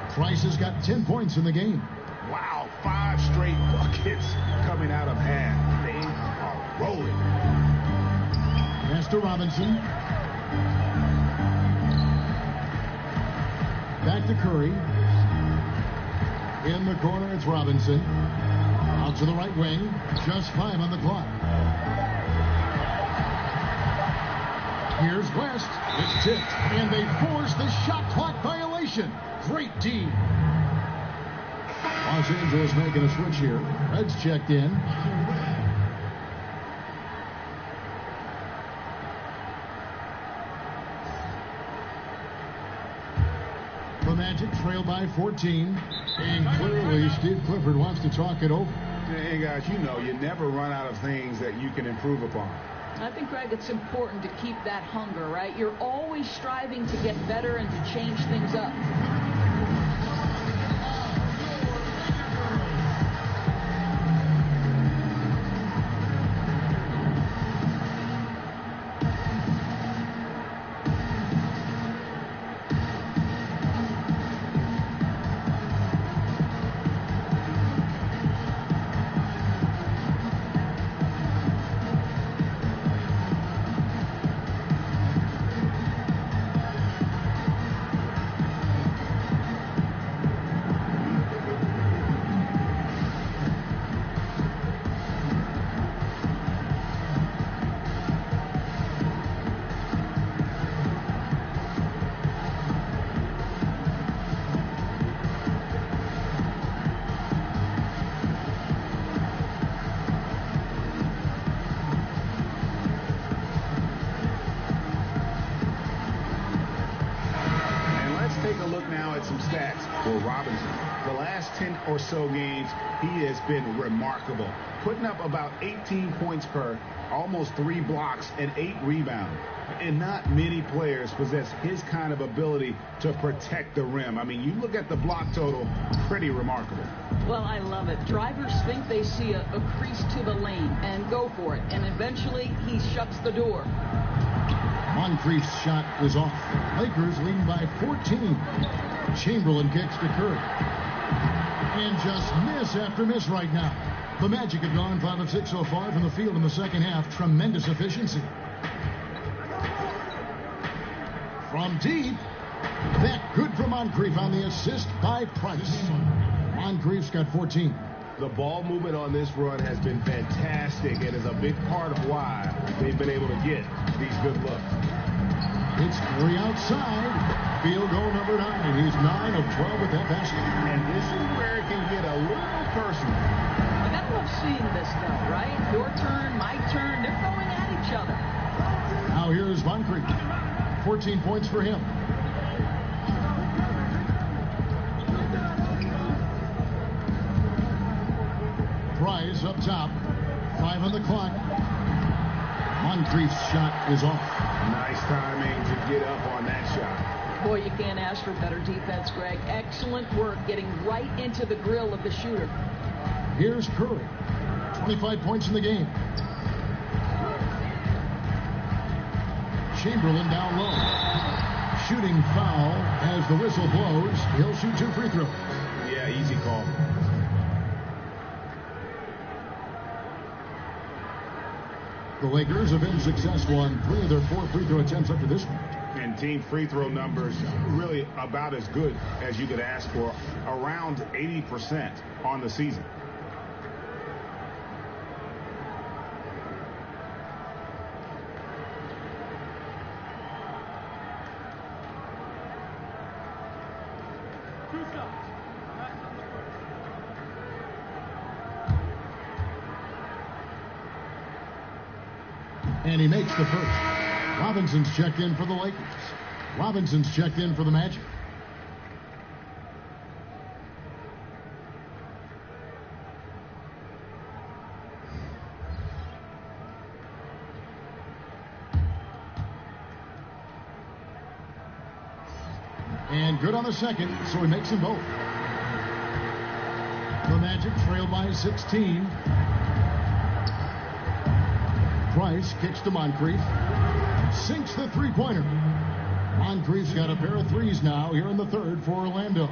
Price has got 10 points in the game. Wow, 5 straight buckets coming out of half. They are rolling. Pass to Robinson. Back to Curry. In the corner, it's Robinson. Out to the right wing. Just 5 on the clock. Here's West. It's tipped. And they force the shot clock violation. Great D. Los Angeles making a switch here. Reds checked in. The Magic trail by 14. And clearly Steve Clifford wants to talk it over. Hey, guys, you know you never run out of things that you can improve upon. I think, Greg, it's important to keep that hunger, right? You're always striving to get better and to change things up. Or so games, he has been remarkable, putting up about 18 points per, almost 3 blocks and 8 rebounds. And not many players possess his kind of ability to protect the rim. I mean, you look at the block total, pretty remarkable. Well, I love it. Drivers think they see a crease to the lane and go for it, and eventually he shuts the door. Moncrief's shot is off. Lakers leading by 14. Chamberlain kicks to Curry. And just miss after miss right now. The Magic have gone 5 of 6 so far from the field in the second half. Tremendous efficiency. From deep, that good for Moncrief on the assist by Price. Moncrief's got 14. The ball movement on this run has been fantastic and is a big part of why they've been able to get these good looks. It's Curry outside. Field goal number 9. He's 9 of 12 with that basket. And this is where it can get a little personal. I gotta love seeing this, though, right? Your turn, my turn. They're going at each other. Now here's Moncrief. 14 points for him. Price up top. 5 on the clock. Moncrief's shot is off. Nice timing to get up on that shot. Boy, you can't ask for better defense, Greg. Excellent work getting right into the grill of the shooter. Here's Curry. 25 points in the game. Chamberlain down low. Shooting foul as the whistle blows. He'll shoot 2 free throws. Yeah, easy call. The Lakers have been successful on 3 of their 4 free throw attempts up to this point. And team free throw numbers really about as good as you could ask for, around 80% on the season. And he makes the first. Robinson's checked in for the Lakers. Robinson's checked in for the Magic. And good on the second, so he makes them both. The Magic trail by 16. Price kicks to Moncrief. Sinks the three-pointer. Moncrief's got a pair of threes now here in the third for Orlando.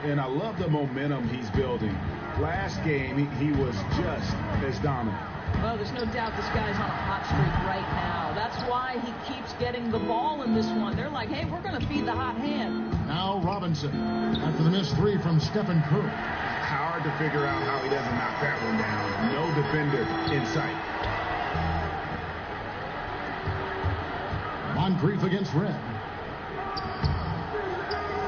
And I love the momentum he's building. Last game, he was just as dominant. Well, there's no doubt this guy's on a hot streak right now. That's why he keeps getting the ball in this one. They're like, hey, we're going to feed the hot hand. Now Robinson after the missed three from Stephen Curry. Hard to figure out how he doesn't knock that one down. No defender in sight. Moncrief against Red.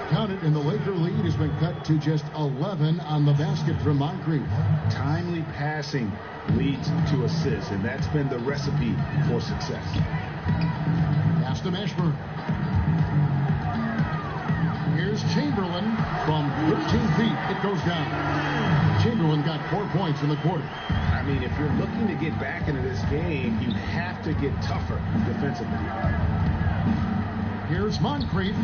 Count it, and the Laker lead has been cut to just 11 on the basket from Moncrief. Timely passing leads to assists, and that's been the recipe for success. Pass to Mashburn. Here's Chamberlain from 13 feet. It goes down. Chamberlain got 4 points in the quarter. I mean, if you're looking to get back into this game, you have to get tougher defensively. Here's Moncrief.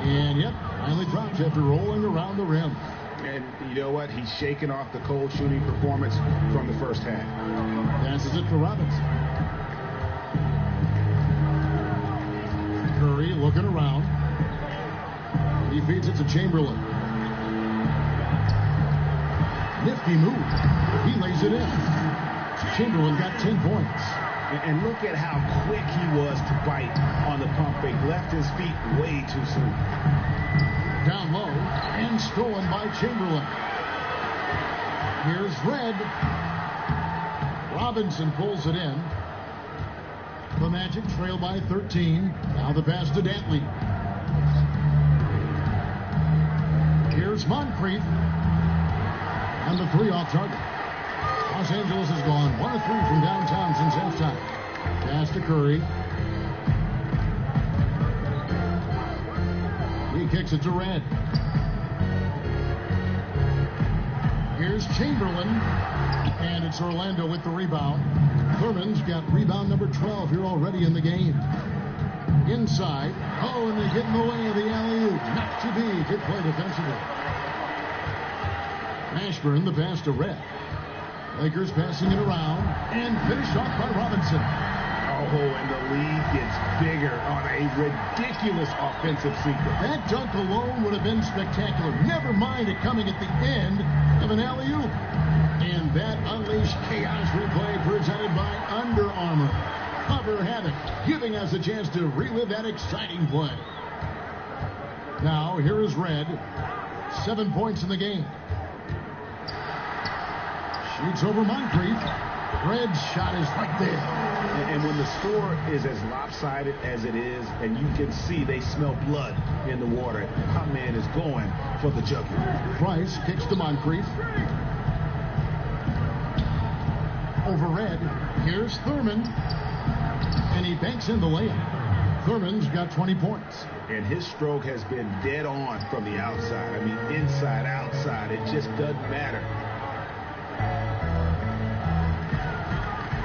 And, yep, finally dropped after rolling around the rim. And you know what? He's shaking off the cold shooting performance from the first half. Passes it to Robinson. Curry looking around. He feeds it to Chamberlain. Nifty move. He lays it in. Chamberlain got 10 points. And look at how quick he was to bite on the pump fake. Left his feet way too soon. Down low and stolen by Chamberlain. Here's Red. Robinson pulls it in. The Magic trail by 13. Now the pass to Dantley. Here's Moncrief. And the three off target. Los Angeles has gone 1 of 3 from downtown since halftime. Pass to Curry. He kicks it to Red. Here's Chamberlain. And it's Orlando with the rebound. Thurman's got rebound number 12 here already in the game. Inside. Oh, and they get in the way of the alley-oop. Not to be. Good play defensively. Mashburn, the pass to Red. Lakers passing it around and finished off by Robinson. Oh, and the lead gets bigger on a ridiculous offensive sequence. That dunk alone would have been spectacular. Never mind it coming at the end of an alley-oop. And that unleashed chaos replay presented by Under Armour. Cover Havoc, giving us a chance to relive that exciting play. Now, here is Red. 7 points in the game. Shoots over Moncrief. Red's shot is right there. And when the score is as lopsided as it is, and you can see they smell blood in the water, my man is going for the jugular. Price kicks to Moncrief. Over Red. Here's Thurman. And he banks in the layup. Thurman's got 20 points. And his stroke has been dead on from the outside. I mean, inside, outside, it just doesn't matter.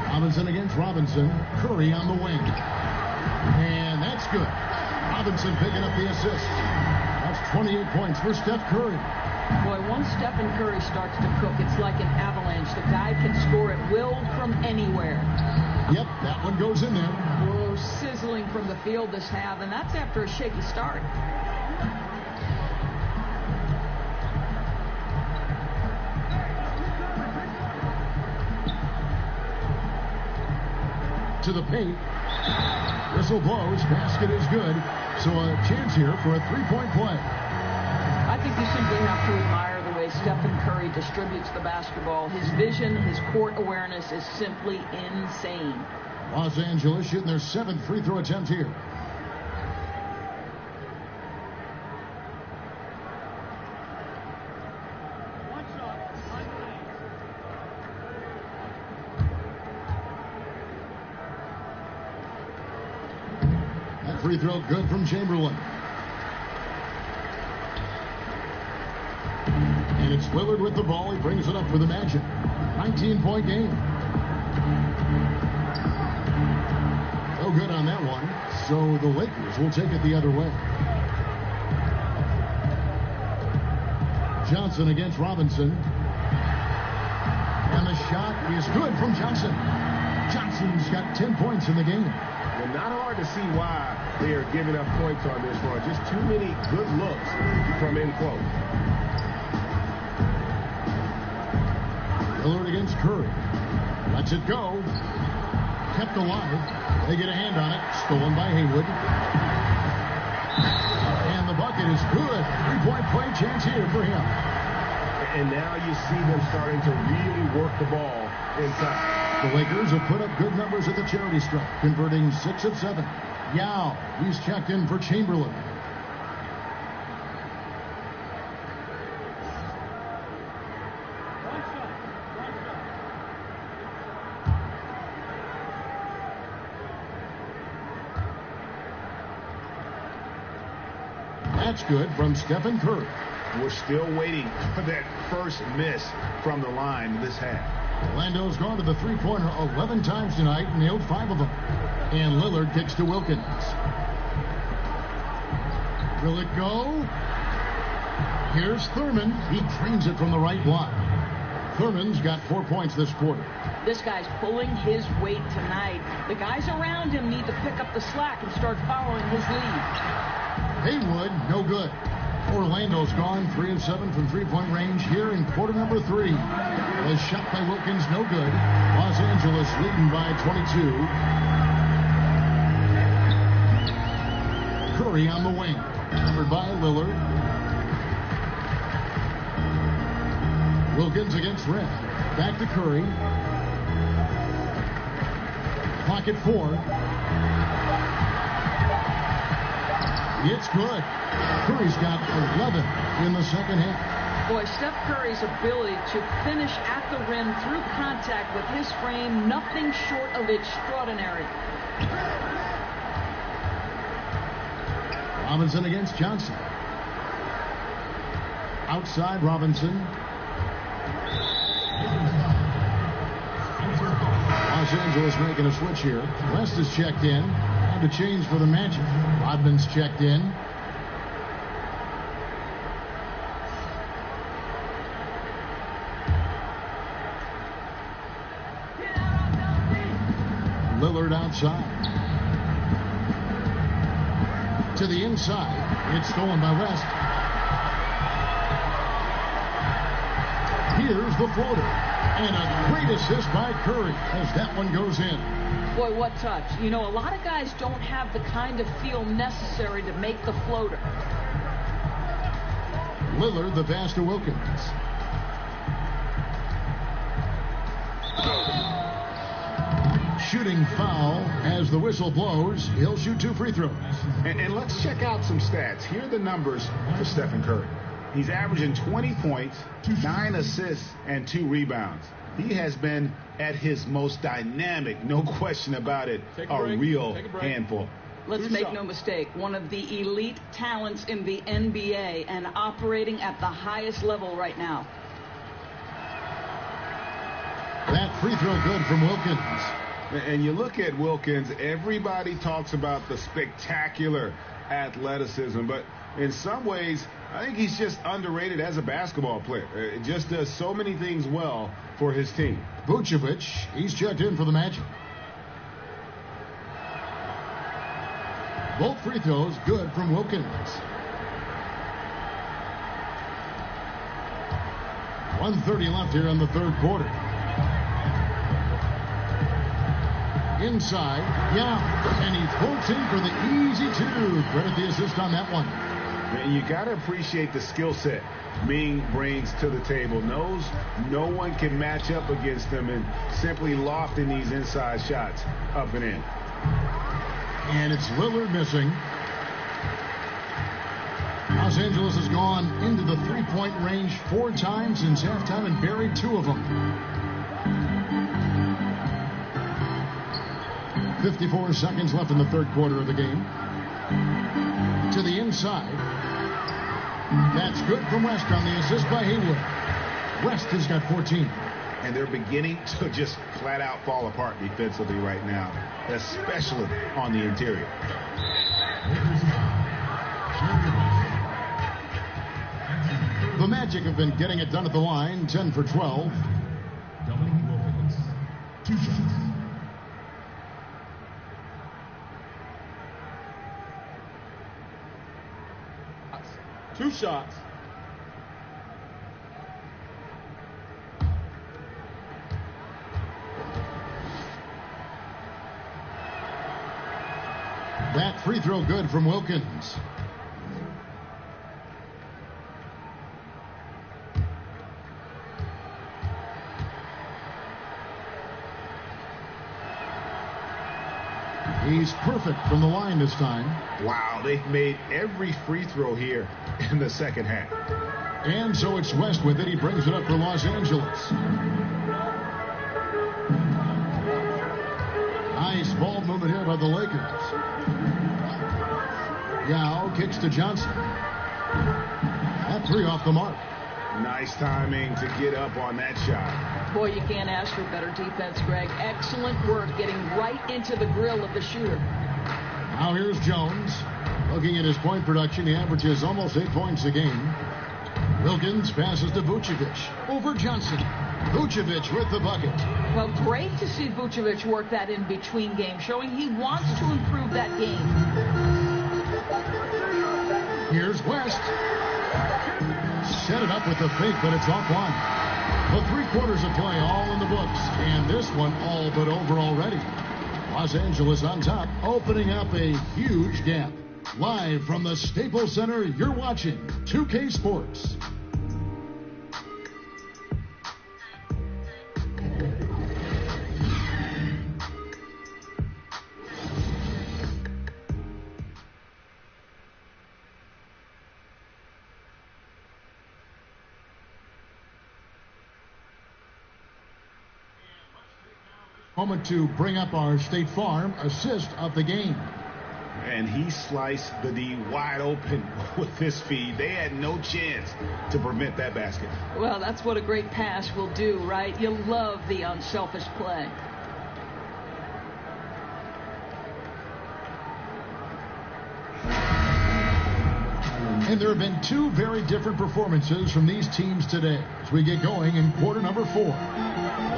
Robinson against Robinson. Curry on the wing. And that's good. Robinson picking up the assist. That's 28 points for Steph Curry. Boy, once Stephen Curry starts to cook, it's like an avalanche. The guy can score at will from anywhere. Yep, that one goes in there. Whoa, sizzling from the field this half, and that's after a shaky start. To the paint. Whistle blows. Basket is good. So a chance here for a three-point play. I think you simply have to admire the way Stephen Curry distributes the basketball. His vision, his court awareness is simply insane. Los Angeles shooting their 7th free throw attempt here. That free throw good from Chamberlain. And it's Lillard with the ball. He brings it up for the Magic. 19-point game. No good on that one. So the Lakers will take it the other way. Johnson against Robinson. And the shot is good from Johnson. Johnson's got 10 points in the game. And not hard to see why they are giving up points on this run. Just too many good looks from in close. Lillard against Curry. Lets it go. Kept alive. They get a hand on it. Stolen by Haywood. And the bucket is good. 3-point play chance here for him. And now you see them starting to really work the ball inside. The Lakers have put up good numbers at the charity stripe, converting 6 of 7. Yao, he's checked in for Chamberlain. That's good from Stephen Curry. We're still waiting for that first miss from the line this half. Orlando's gone to the three-pointer 11 times tonight, nailed 5 of them. And Lillard kicks to Wilkins. Will it go? Here's Thurman. He drains it from the right block. Thurman's got 4 points this quarter. This guy's pulling his weight tonight. The guys around him need to pick up the slack and start following his lead. Haywood, no good. Orlando's gone 3 of 7 from three-point range here in quarter number 3. A shot by Wilkins, no good. Los Angeles leading by 22. Curry on the wing. Covered by Lillard. Wilkins against Red. Back to Curry. Pocket 4. It's good. Curry's got 11 in the second half. Boy, Steph Curry's ability to finish at the rim through contact with his frame, nothing short of extraordinary. Robinson against Johnson. Outside Robinson. Los Angeles making a switch here. West is checked in. Time to change for the Magic. Rodman's checked in. Lillard outside. To the inside. It's stolen by West. Here's the floater. And a great assist by Curry as that one goes in. Boy, what touch. You know, a lot of guys don't have the kind of feel necessary to make the floater. Lillard, the pass to Wilkins. Shooting foul as the whistle blows. He'll shoot 2 free throws. And let's check out some stats. Here are the numbers for Stephen Curry. He's averaging 20 points, 9 assists, and 2 rebounds. He has been at his most dynamic, no question about it, a real handful. Let's make no mistake, one of the elite talents in the NBA and operating at the highest level right now. That free throw good from Wilkins. And you look at Wilkins, everybody talks about the spectacular athleticism, but in some ways, I think he's just underrated as a basketball player. It just does so many things well for his team. Vucevic, he's checked in for the Magic. Both free throws good from Wilkins. 1:30 left here in the third quarter. Inside, and he floats in for the easy 2. Credit the assist on that one. And you got to appreciate the skill set Ming brings to the table. Knows no one can match up against him and simply lofting these inside shots up and in. And it's Lillard missing. Los Angeles has gone into the three-point range 4 times since halftime and buried 2 of them. 54 seconds left in the third quarter of the game. To the inside. That's good from West on the assist by Haywood. West has got 14. And they're beginning to just flat out fall apart defensively right now, especially on the interior. The Magic have been getting it done at the line, 10 for 12. Dominique Wilkins, 2 shots. Two shots. That free throw good from Wilkins. He's perfect from the line this time. Wow, they've made every free throw here in the second half. And so it's West with it. He brings it up for Los Angeles. Nice ball movement here by the Lakers. Yao kicks to Johnson. That three off the mark. Nice timing to get up on that shot. Boy, you can't ask for better defense, Greg. Excellent work getting right into the grill of the shooter. Now here's Jones. Looking at his point production, he averages almost 8 points a game. Wilkins passes to Vucevic. Over Johnson. Vucevic with the bucket. Well, great to see Vucevic work that in-between game, showing he wants to improve that game. Here's West. Set it up with the fake, but it's offline. The 3 quarters of play all in the books, and this one all but over already. Los Angeles on top, opening up a huge gap. Live from the Staples Center, you're watching 2K Sports. Moment to bring up our State Farm assist of the game. And he sliced the D wide open with this feed. They had no chance to prevent that basket. Well, that's what a great pass will do, right? You love the unselfish play. And there have been 2 very different performances from these teams today as we get going in quarter number 4.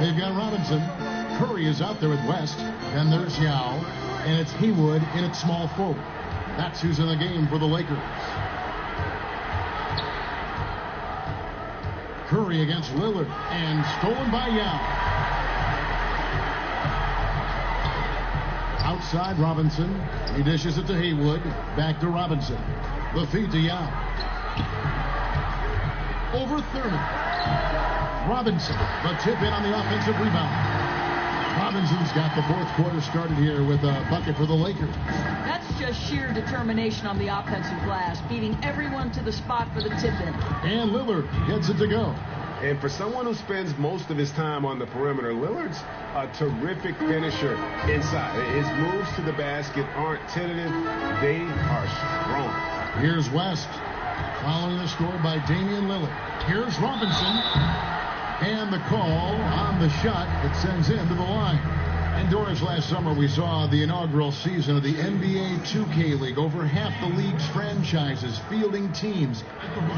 They've got Robinson. Curry is out there with West. Then there's Yao. And it's Haywood in at small forward. That's who's in the game for the Lakers. Curry against Lillard. And stolen by Yao. Outside Robinson. He dishes it to Haywood. Back to Robinson. The feed to Yao. Over Thurman. Robinson. The tip in on the offensive rebound. Robinson's got the 4th quarter started here with a bucket for the Lakers. That's just sheer determination on the offensive glass, beating everyone to the spot for the tip-in. And Lillard gets it to go. And for someone who spends most of his time on the perimeter, Lillard's a terrific finisher inside. His moves to the basket aren't tentative. They are strong. Here's West following the score by Damian Lillard. Here's Robinson. And the call on the shot that sends him to the line. And Doris, last summer we saw the inaugural season of the NBA 2K League. Over half the league's franchises fielding teams.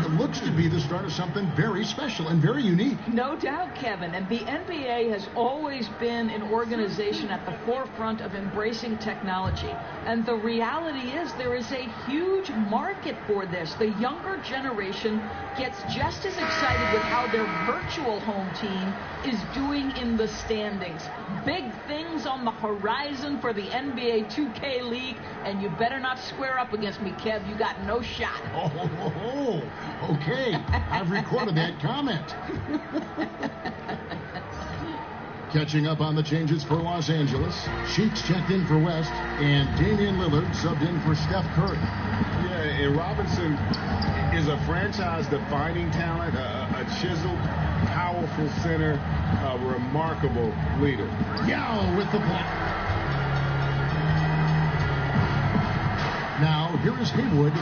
It looks to be the start of something very special and very unique. No doubt, Kevin. And the NBA has always been an organization at the forefront of embracing technology. And the reality is there is a huge market for this. The younger generation gets just as excited with how their virtual home team is doing in the standings. Big things on the horizon for the NBA 2K League, and you better not square up against me, Kev. You got no shot. Okay. I've recorded that comment. Catching up on the changes for Los Angeles. Sheets checked in for West, and Damian Lillard subbed in for Steph Curry. Yeah, and Robinson is a franchise-defining talent, a chiseled, powerful center, a remarkable leader. Yao with the block. Now, here is Haywood.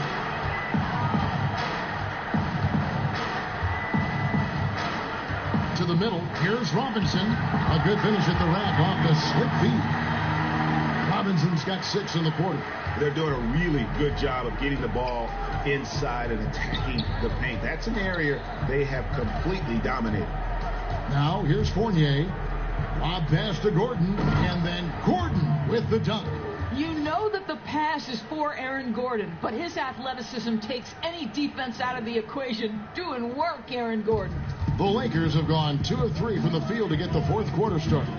To the middle. Here's Robinson. A good finish at the rack off the slip feed. Robinson's got got 6 in the quarter. They're doing a really good job of getting the ball inside and attacking the paint. That's an area they have completely dominated. Now, here's Fournier. Lob pass to Gordon, and then Gordon with the dunk. You know that the pass is for Aaron Gordon, but his athleticism takes any defense out of the equation. Doing work, Aaron Gordon. The Lakers have gone 2 of 3 from the field to get the fourth quarter started.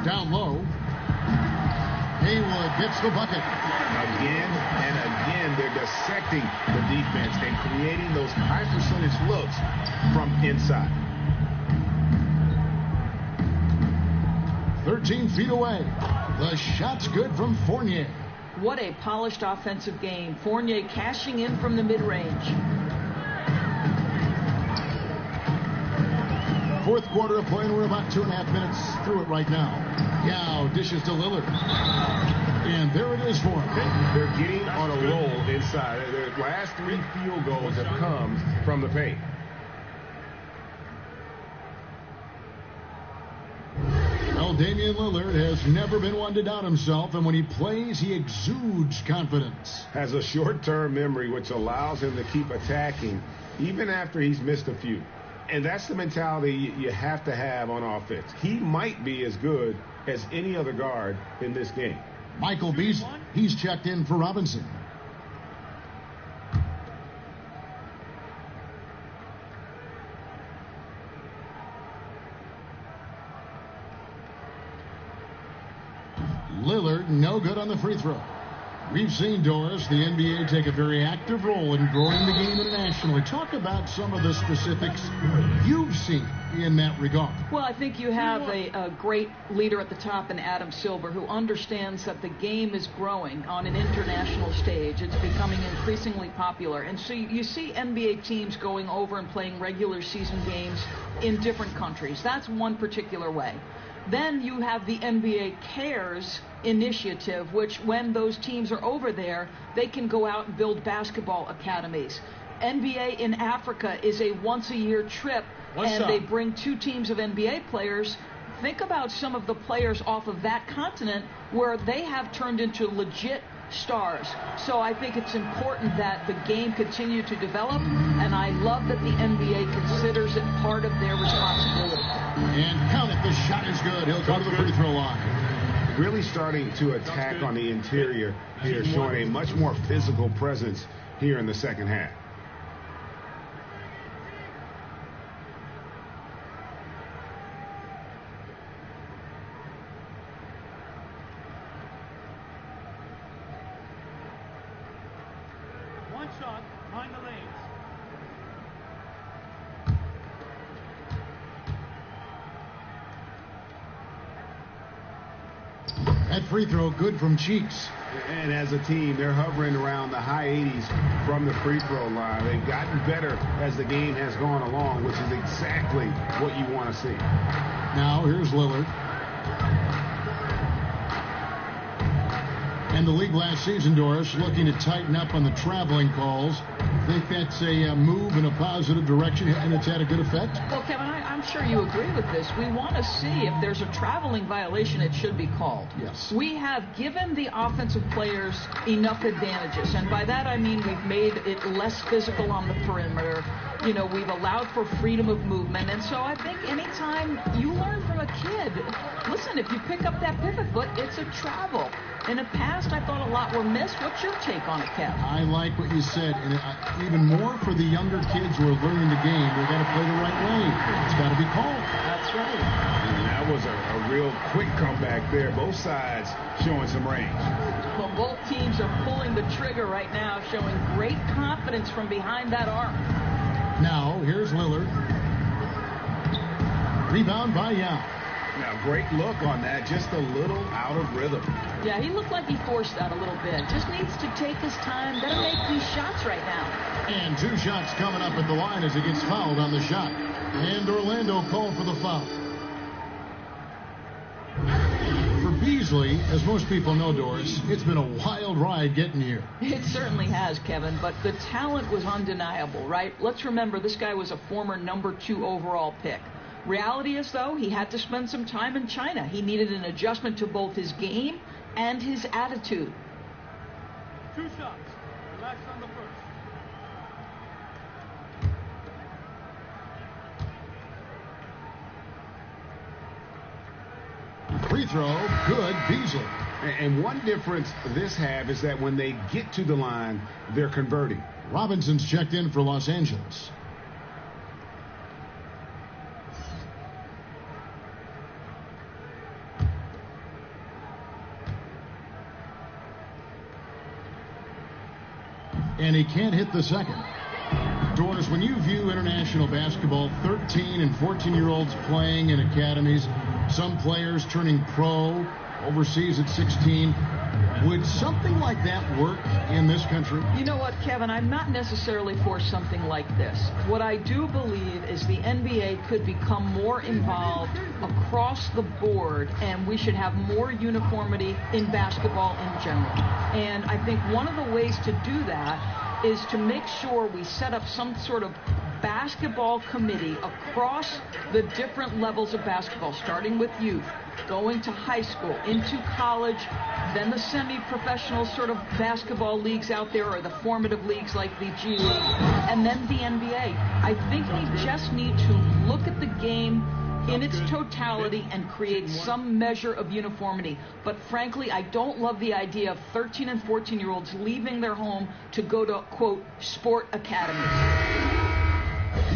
Down low. Haywood gets the bucket. Again and again, they're dissecting the defense and creating those high percentage looks from inside. 13 feet away. The shot's good from Fournier. What a polished offensive game. Fournier cashing in from the mid-range. Fourth quarter of play, and we're about 2.5 minutes through it right now. Yao dishes to Lillard. And there it is for him. They're getting on a roll inside. Their last 3 field goals have come from the paint. Well, Damian Lillard has never been one to doubt himself, and when he plays, he exudes confidence. Has a short-term memory, which allows him to keep attacking even after he's missed a few. And that's the mentality you have to have on offense. He might be as good as any other guard in this game. Michael Beasley, he's checked in for Robinson. Lillard, no good on the free throw. We've seen, Doris, the NBA take a very active role in growing the game internationally. Talk about some of the specifics you've seen in that regard. Well, I think you have a great leader at the top in Adam Silver, who understands that the game is growing on an international stage. It's becoming increasingly popular. And so you see NBA teams going over and playing regular season games in different countries. That's one particular way. Then you have the NBA Cares initiative, which when those teams are over there, they can go out and build basketball academies. NBA in Africa is a once-a-year trip, and they bring 2 teams of NBA players. Think about some of the players off of that continent where they have turned into legit stars. So I think it's important that the game continue to develop, and I love that the NBA considers it part of their responsibility. And count it, the shot is good. He'll go to the free throw line. Really starting to attack on the interior here, showing a much more physical presence here in the second half. One shot, mind the lanes. That free throw good from Cheeks. And as a team, they're hovering around the high 80s from the free throw line. They've gotten better as the game has gone along, which is exactly what you want to see. Now here's Lillard. And the league last season, Doris, looking to tighten up on the traveling calls. Think that's a move in a positive direction, and it's had a good effect? Well, Kevin, I'm sure you agree with this. We want to see if there's a traveling violation, it should be called. Yes. We have given the offensive players enough advantages, and by that I mean we've made it less physical on the perimeter. You know, we've allowed for freedom of movement, and so I think anytime you learn from a kid, listen, if you pick up that pivot foot, it's a travel. In the past, I thought a lot were missed. What's your take on it, Kev? I like what you said, and even more for the younger kids who are learning the game. They've got to play the right way. It's got to be called. That's right. And that was a real quick comeback there. Both sides showing some range. Well, both teams are pulling the trigger right now, showing great confidence from behind that arc. Now, here's Lillard. Rebound by Yao. Now, great look on that. Just a little out of rhythm. Yeah, he looked like he forced that a little bit. Just needs to take his time. Got to make these shots right now. And 2 shots coming up at the line as he gets fouled on the shot. And Orlando called for the foul. For Beasley, as most people know, Doris, it's been a wild ride getting here. It certainly has, Kevin, but the talent was undeniable, right? Let's remember this guy was a former number 2 overall pick. Reality is, though, he had to spend some time in China. He needed an adjustment to both his game and his attitude. 2 shots. Relax on the first. Free throw, good, Beasley. And one difference this half is that when they get to the line, they're converting. Robinson's checked in for Los Angeles. And he can't hit the second. Doris, when you view international basketball, 13 and 14-year-olds playing in academies, some players turning pro overseas at 16, would something like that work in this country? You know what, Kevin? I'm not necessarily for something like this. What I do believe is the NBA could become more involved across the board, and we should have more uniformity in basketball in general. And I think one of the ways to do that is to make sure we set up some sort of basketball committee across the different levels of basketball, starting with youth, going to high school, into college, then the semi-professional sort of basketball leagues out there, or the formative leagues like the G League, and then the NBA. I think we just need to look at the game in its totality and create some measure of uniformity. But frankly, I don't love the idea of 13 and 14-year-olds leaving their home to go to, quote, sport academies.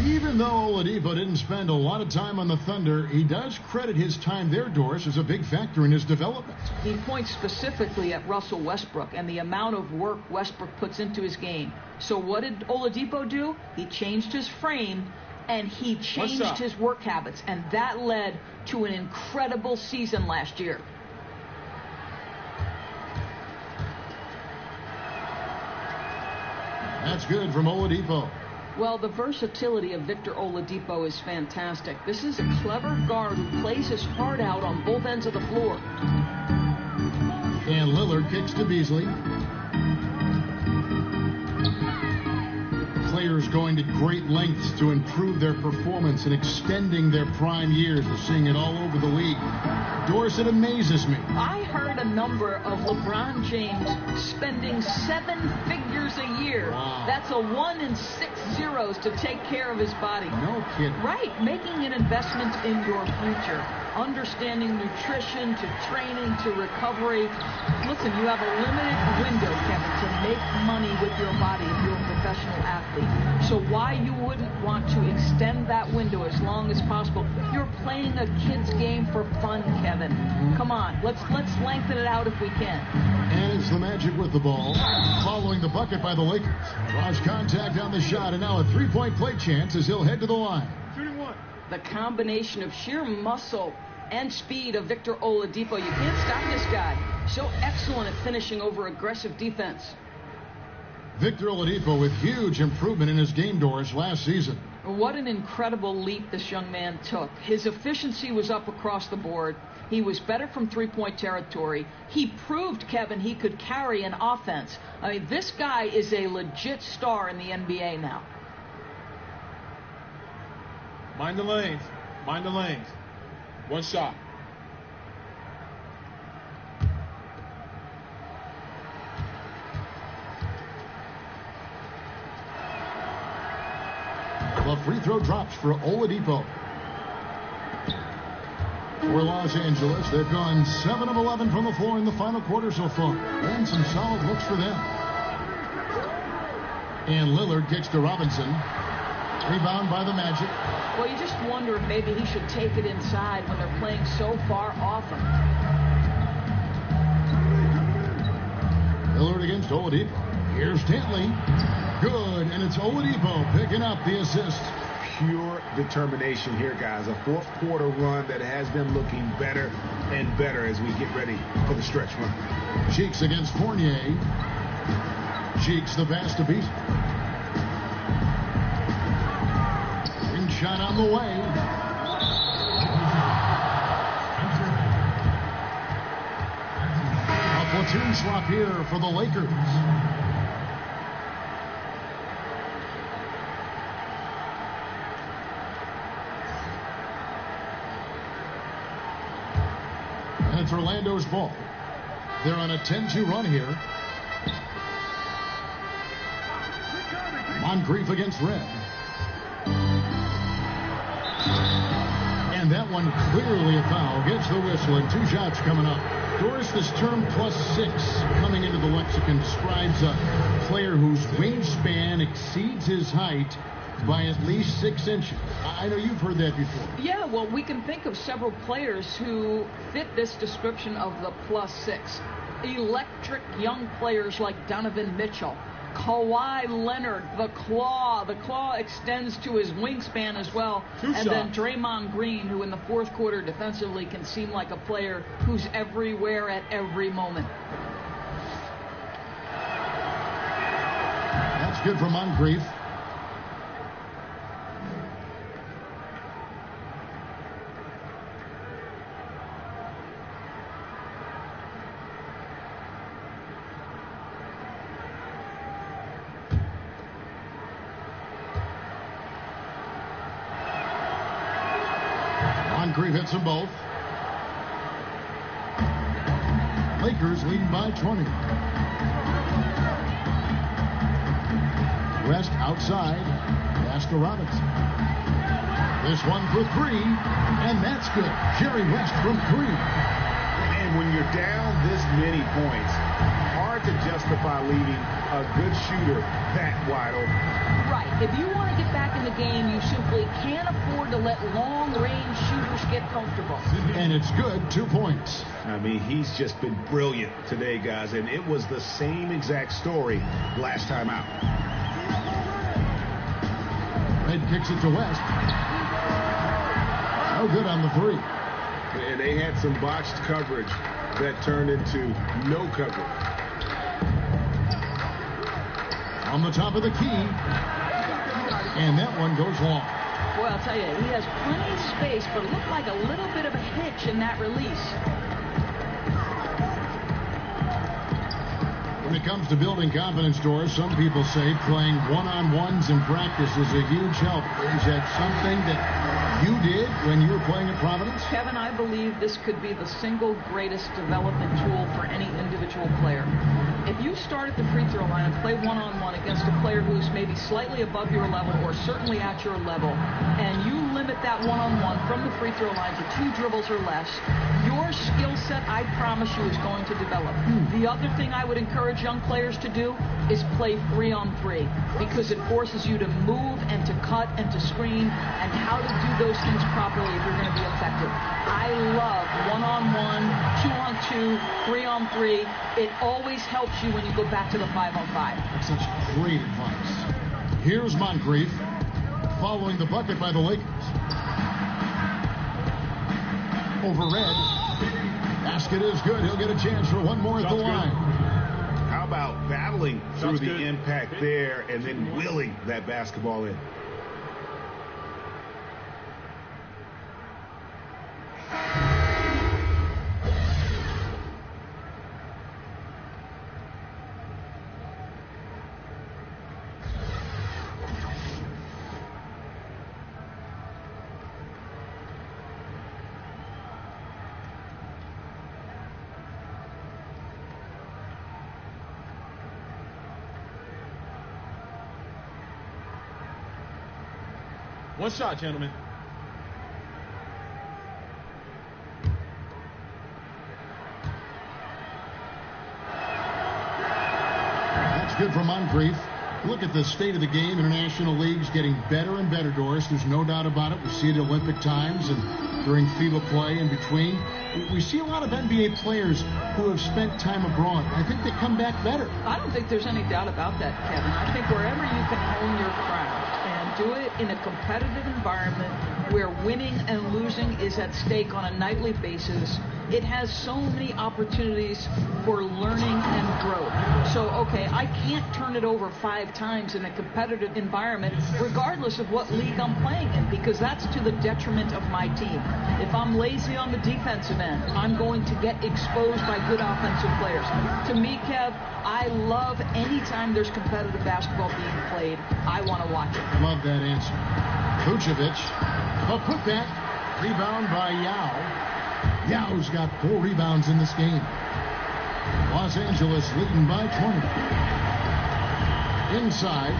Even though Oladipo didn't spend a lot of time on the Thunder, he does credit his time there, Doris, as a big factor in his development. He points specifically at Russell Westbrook and the amount of work Westbrook puts into his game. So what did Oladipo do? He changed his frame, and he changed his work habits, and that led to an incredible season last year. That's good from Oladipo. Well, the versatility of Victor Oladipo is fantastic. This is a clever guard who plays his heart out on both ends of the floor. And Lillard kicks to Beasley. Players going to great lengths to improve their performance and extending their prime years. We're seeing it all over the league. Doris, it amazes me. I heard a number of LeBron James spending 7 figures a year. Wow. That's a 1 in 6 zeros to take care of his body. No kidding. Right, making an investment in your future. Understanding nutrition to training to recovery. Listen, you have a limited window, Kevin, to make money with your body if you're a professional athlete. So why you wouldn't want to extend that window as long as possible? You're playing a kid's game for fun, Kevin. Come on, let's lengthen it out if we can. And it's the Magic with the ball, following the bucket by the Lakers. Lost contact on the shot, and now a three-point play chance as he'll head to the line. Shooting 1. The combination of sheer muscle and speed of Victor Oladipo. You can't stop this guy. So excellent at finishing over aggressive defense. Victor Oladipo with huge improvement in his game, Doris, last season. What an incredible leap this young man took. His efficiency was up across the board. He was better from three-point territory. He proved, Kevin, he could carry an offense. I mean, this guy is a legit star in the NBA now. Mind the lanes. Mind the lanes. 1 shot. The free throw drops for Oladipo. For Los Angeles, they've gone 7 of 11 from the floor in the final quarter so far. And some solid looks for them. And Lillard kicks to Robinson. Rebound by the Magic. Well, you just wonder if maybe he should take it inside when they're playing so far off him. Lillard against Oladipo. Here's Stanley. Good, and it's Oladipo picking up the assist. Pure determination here, guys. A fourth quarter run that has them looking better and better as we get ready for the stretch run. Cheeks against Fournier. Cheeks the pass to Beasley. Ring shot on the way. A platoon swap here for the Lakers. And it's Orlando's ball. They're on a 10-2 run here. Moncrief against Red. And that one clearly a foul. Gets the whistle, and 2 shots coming up. Doris, this term +6 coming into the lexicon describes a player whose wingspan exceeds his height by at least 6 inches. I know you've heard that before. Yeah, well, we can think of several players who fit this description of the +6. Electric young players like Donovan Mitchell, Kawhi Leonard, the claw. The claw extends to his wingspan as well. And then Draymond Green, who in the fourth quarter defensively can seem like a player who's everywhere at every moment. That's good for Moncrief. Moncrief hits them both. Lakers leading by 20. West outside. Pass to Robinson. This one for 3, and that's good. Jerry West from 3. And when you're down this many points, hard to justify leaving a good shooter that wide open. Right. If you want to get back in the game, you simply can't afford to let long-range shooters get comfortable. And it's good. 2 points. I mean, he's just been brilliant today, guys, and it was the same exact story last time out. Red kicks it to West. No good on the 3. And they had some botched coverage that turned into no coverage. On the top of the key. And that one goes long. Boy, I'll tell you, he has plenty of space, but it looked like a little bit of a hitch in that release. When it comes to building confidence, Doris, some people say playing one-on-ones in practice is a huge help. Is that something that you did when you were playing at Providence? Kevin, I believe this could be the single greatest development tool for any individual player. If you start at the free throw line and play one-on-one against a player who's maybe slightly above your level or certainly at your level, and you limit that one-on-one from the free throw line to 2 dribbles or less, your skill set, I promise you, is going to develop. The other thing I would encourage young players to do is play 3-on-3, because it forces you to move and to cut and to screen and how to do those things properly if you're going to be effective. I love 1-on-1, 2-on-2, 3-on-3. It always helps you when you go back to the 5-on-5. That's such great advice. Here's Moncrief following the bucket by the Lakers. Over Red. Basket is good. He'll get a chance for one more at the line. How about battling through the impact there and then willing that basketball in? One shot, gentlemen. That's good for Moncrief. Look at the state of the game. International leagues getting better and better, Doris. There's no doubt about it. We see it at Olympic times and during FIBA play in between. We see a lot of NBA players who have spent time abroad. I think they come back better. I don't think there's any doubt about that, Kevin. I think wherever you can hone your craft and do it in a competitive environment where winning and losing is at stake on a nightly basis, it has so many opportunities for learning and growth. So, okay, I can't turn it over 5 times in a competitive environment, regardless of what league I'm playing in, because that's to the detriment of my team. If I'm lazy on the defensive end, I'm going to get exposed by good offensive players. To me, Kev, I love any time there's competitive basketball being played. I want to watch it. Love that answer. Vucevic, a putback, rebound by Yao. Yao's got 4 rebounds in this game. Los Angeles leading by 20. Inside,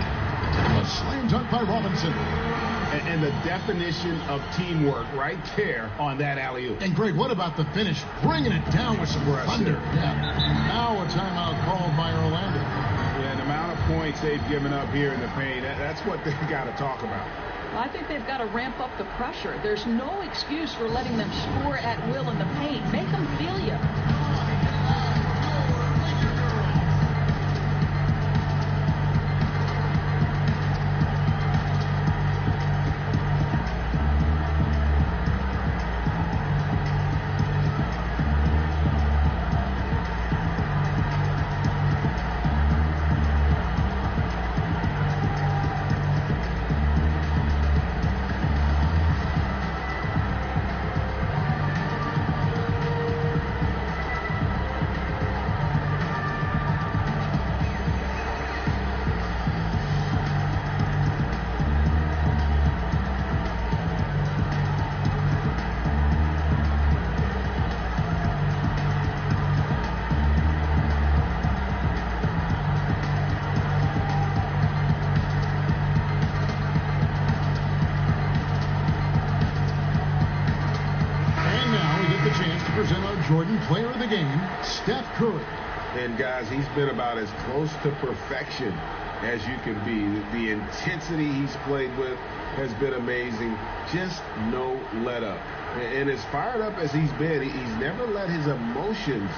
a slam dunk by Robinson. And the definition of teamwork right there on that alley-oop. And Greg, what about the finish? Bringing it down with some thunder. Yeah. Now a timeout called by Orlando. Yeah, the amount of points they've given up here in the paint, that's what they've got to talk about. Well, I think they've got to ramp up the pressure. There's no excuse for letting them score at will in the paint. Make them feel you. Jordan, player of the game, Steph Curry. And guys, he's been about as close to perfection as you can be. The intensity he's played with has been amazing. Just no let up. And as fired up as he's been, he's never let his emotions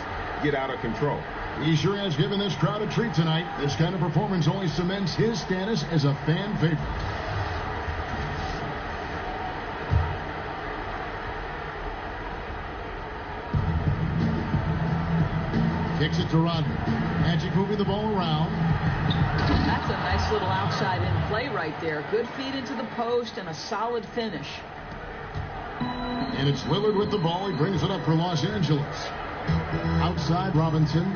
get out of control. He sure has given this crowd a treat tonight. This kind of performance only cements his status as a fan favorite. Kicks it to Rodman. Magic moving the ball around. That's a nice little outside in play right there. Good feed into the post and a solid finish. And it's Lillard with the ball. He brings it up for Los Angeles. Outside Robinson.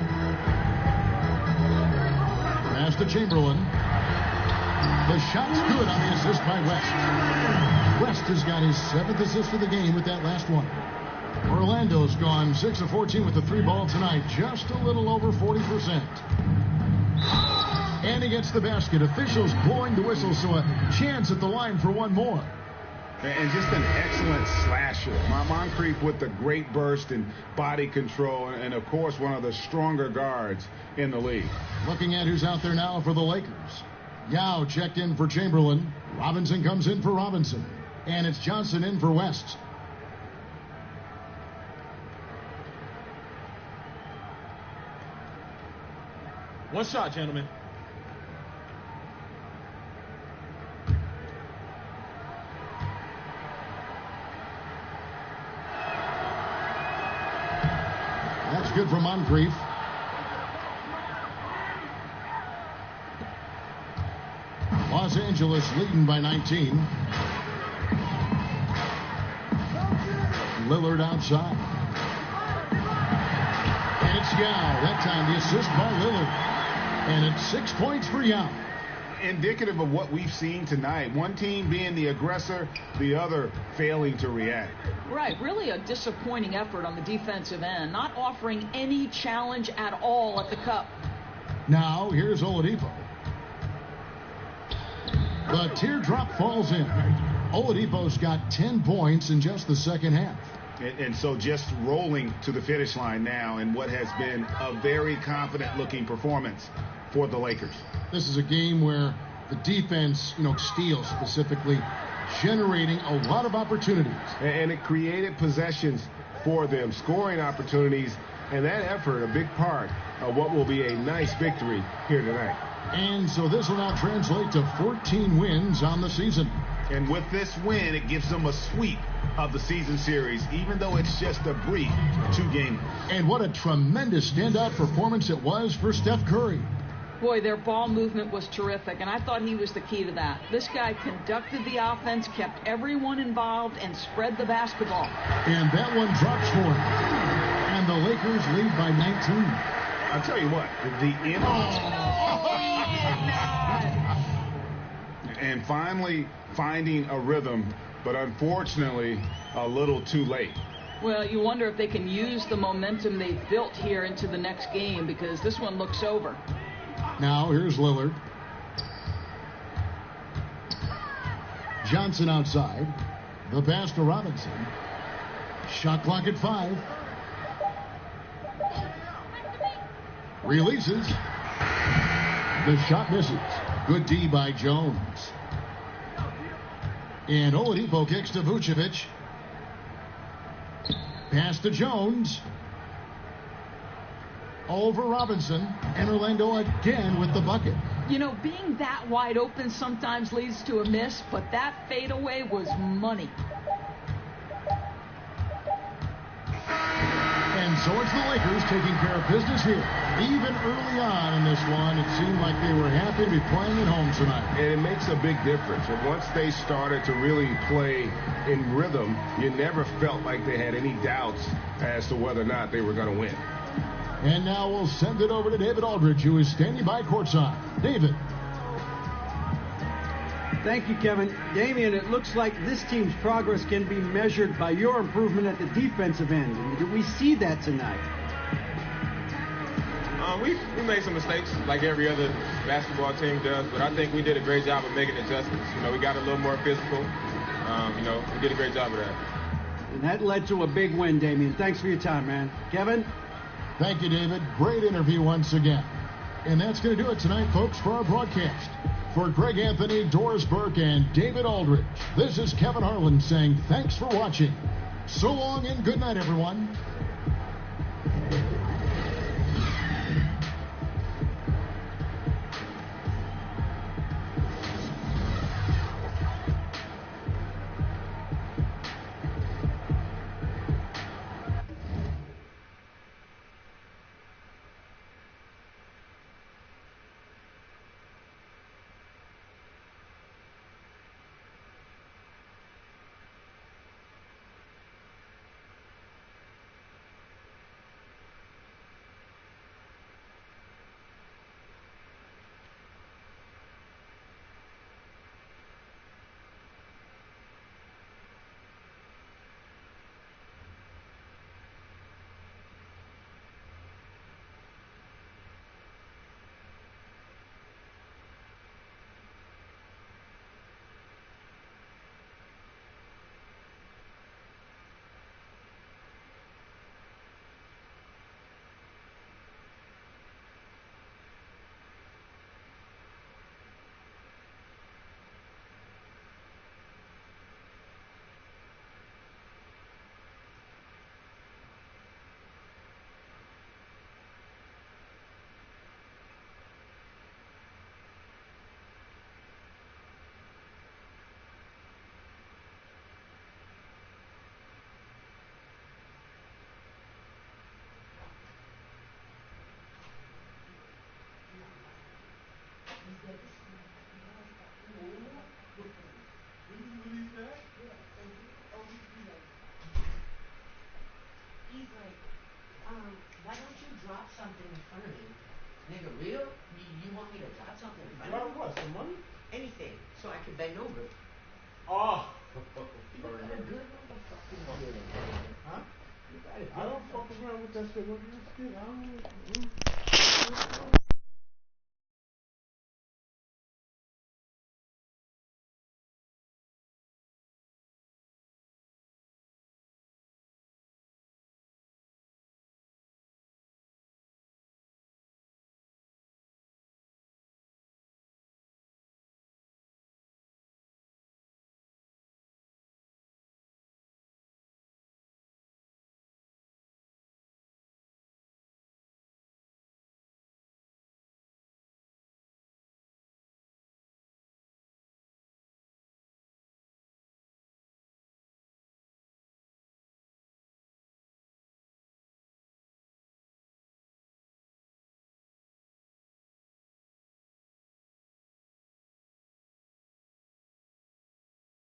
Pass to Chamberlain. The shot's good on the assist by West. West has got his 7th assist of the game with that last one. Orlando's gone 6 of 14 with the 3 ball tonight, just a little over 40%. And he gets the basket. Officials blowing the whistle, so a chance at the line for one more. And just an excellent slasher. Moncrief with the great burst and body control, and of course one of the stronger guards in the league. Looking at who's out there now for the Lakers. Yao checked in for Chamberlain. Robinson comes in for Robinson. And it's Johnson in for West. One shot, gentlemen. That's good for Moncrief. Los Angeles leading by 19. Lillard outside. And it's Yao. That time the assist by Lillard. And it's 6 points for Yao. Indicative of what we've seen tonight. One team being the aggressor, the other failing to react. Right, really a disappointing effort on the defensive end, not offering any challenge at all at the cup. Now, here's Oladipo. The teardrop falls in. Oladipo's got 10 points in just the second half. And so just rolling to the finish line now in what has been a very confident-looking performance for the Lakers. This is a game where the defense, steals specifically, generating a lot of opportunities. And it created possessions for them, scoring opportunities, and that effort, a big part of what will be a nice victory here tonight. And so this will now translate to 14 wins on the season. And with this win, it gives them a sweep of the season series, even though it's just a brief 2-game. And what a tremendous standout performance it was for Steph Curry. Boy, their ball movement was terrific, and I thought he was the key to that. This guy conducted the offense, kept everyone involved, and spread the basketball. And that one drops for him. And the Lakers lead by 19. I'll tell you what, the and finally finding a rhythm, but unfortunately a little too late. Well, you wonder if they can use the momentum they've built here into the next game, because this one looks over. Now here's Lillard. Johnson outside. The pass to Robinson. Shot clock at 5. Releases. The shot misses. Good D by Jones. And Oladipo kicks to Vucevic. Pass to Jones. Over Robinson. And Orlando again with the bucket. You know, being that wide open sometimes leads to a miss, but that fadeaway was money. And so it's the Lakers taking care of business here. Even early on in this one, it seemed like they were happy to be playing at home tonight. And it makes a big difference. And once they started to really play in rhythm, you never felt like they had any doubts as to whether or not they were going to win. And now we'll send it over to David Aldridge, who is standing by courtside. David. Thank you, Kevin. Damian, it looks like this team's progress can be measured by your improvement at the defensive end. Did we see that tonight? We made some mistakes like every other basketball team does, but I think we did a great job of making adjustments. You know, we got a little more physical. We did a great job of that. And that led to a big win, Damian. Thanks for your time, man. Kevin? Thank you, David. Great interview once again. And that's going to do it tonight, folks, for our broadcast. For Greg Anthony, Doris Burke, and David Aldridge, this is Kevin Harlan saying thanks for watching. So long and good night, everyone. He's like, why don't you drop something in front of me? Nigga, real? You want me to drop something in front of me? Drop what? Some money? Anything, so I can bend over. Oh. You got a good motherfucking feeling. Huh? You got a good I don't fuck motherfucking around with that shit. What you scared? I don't.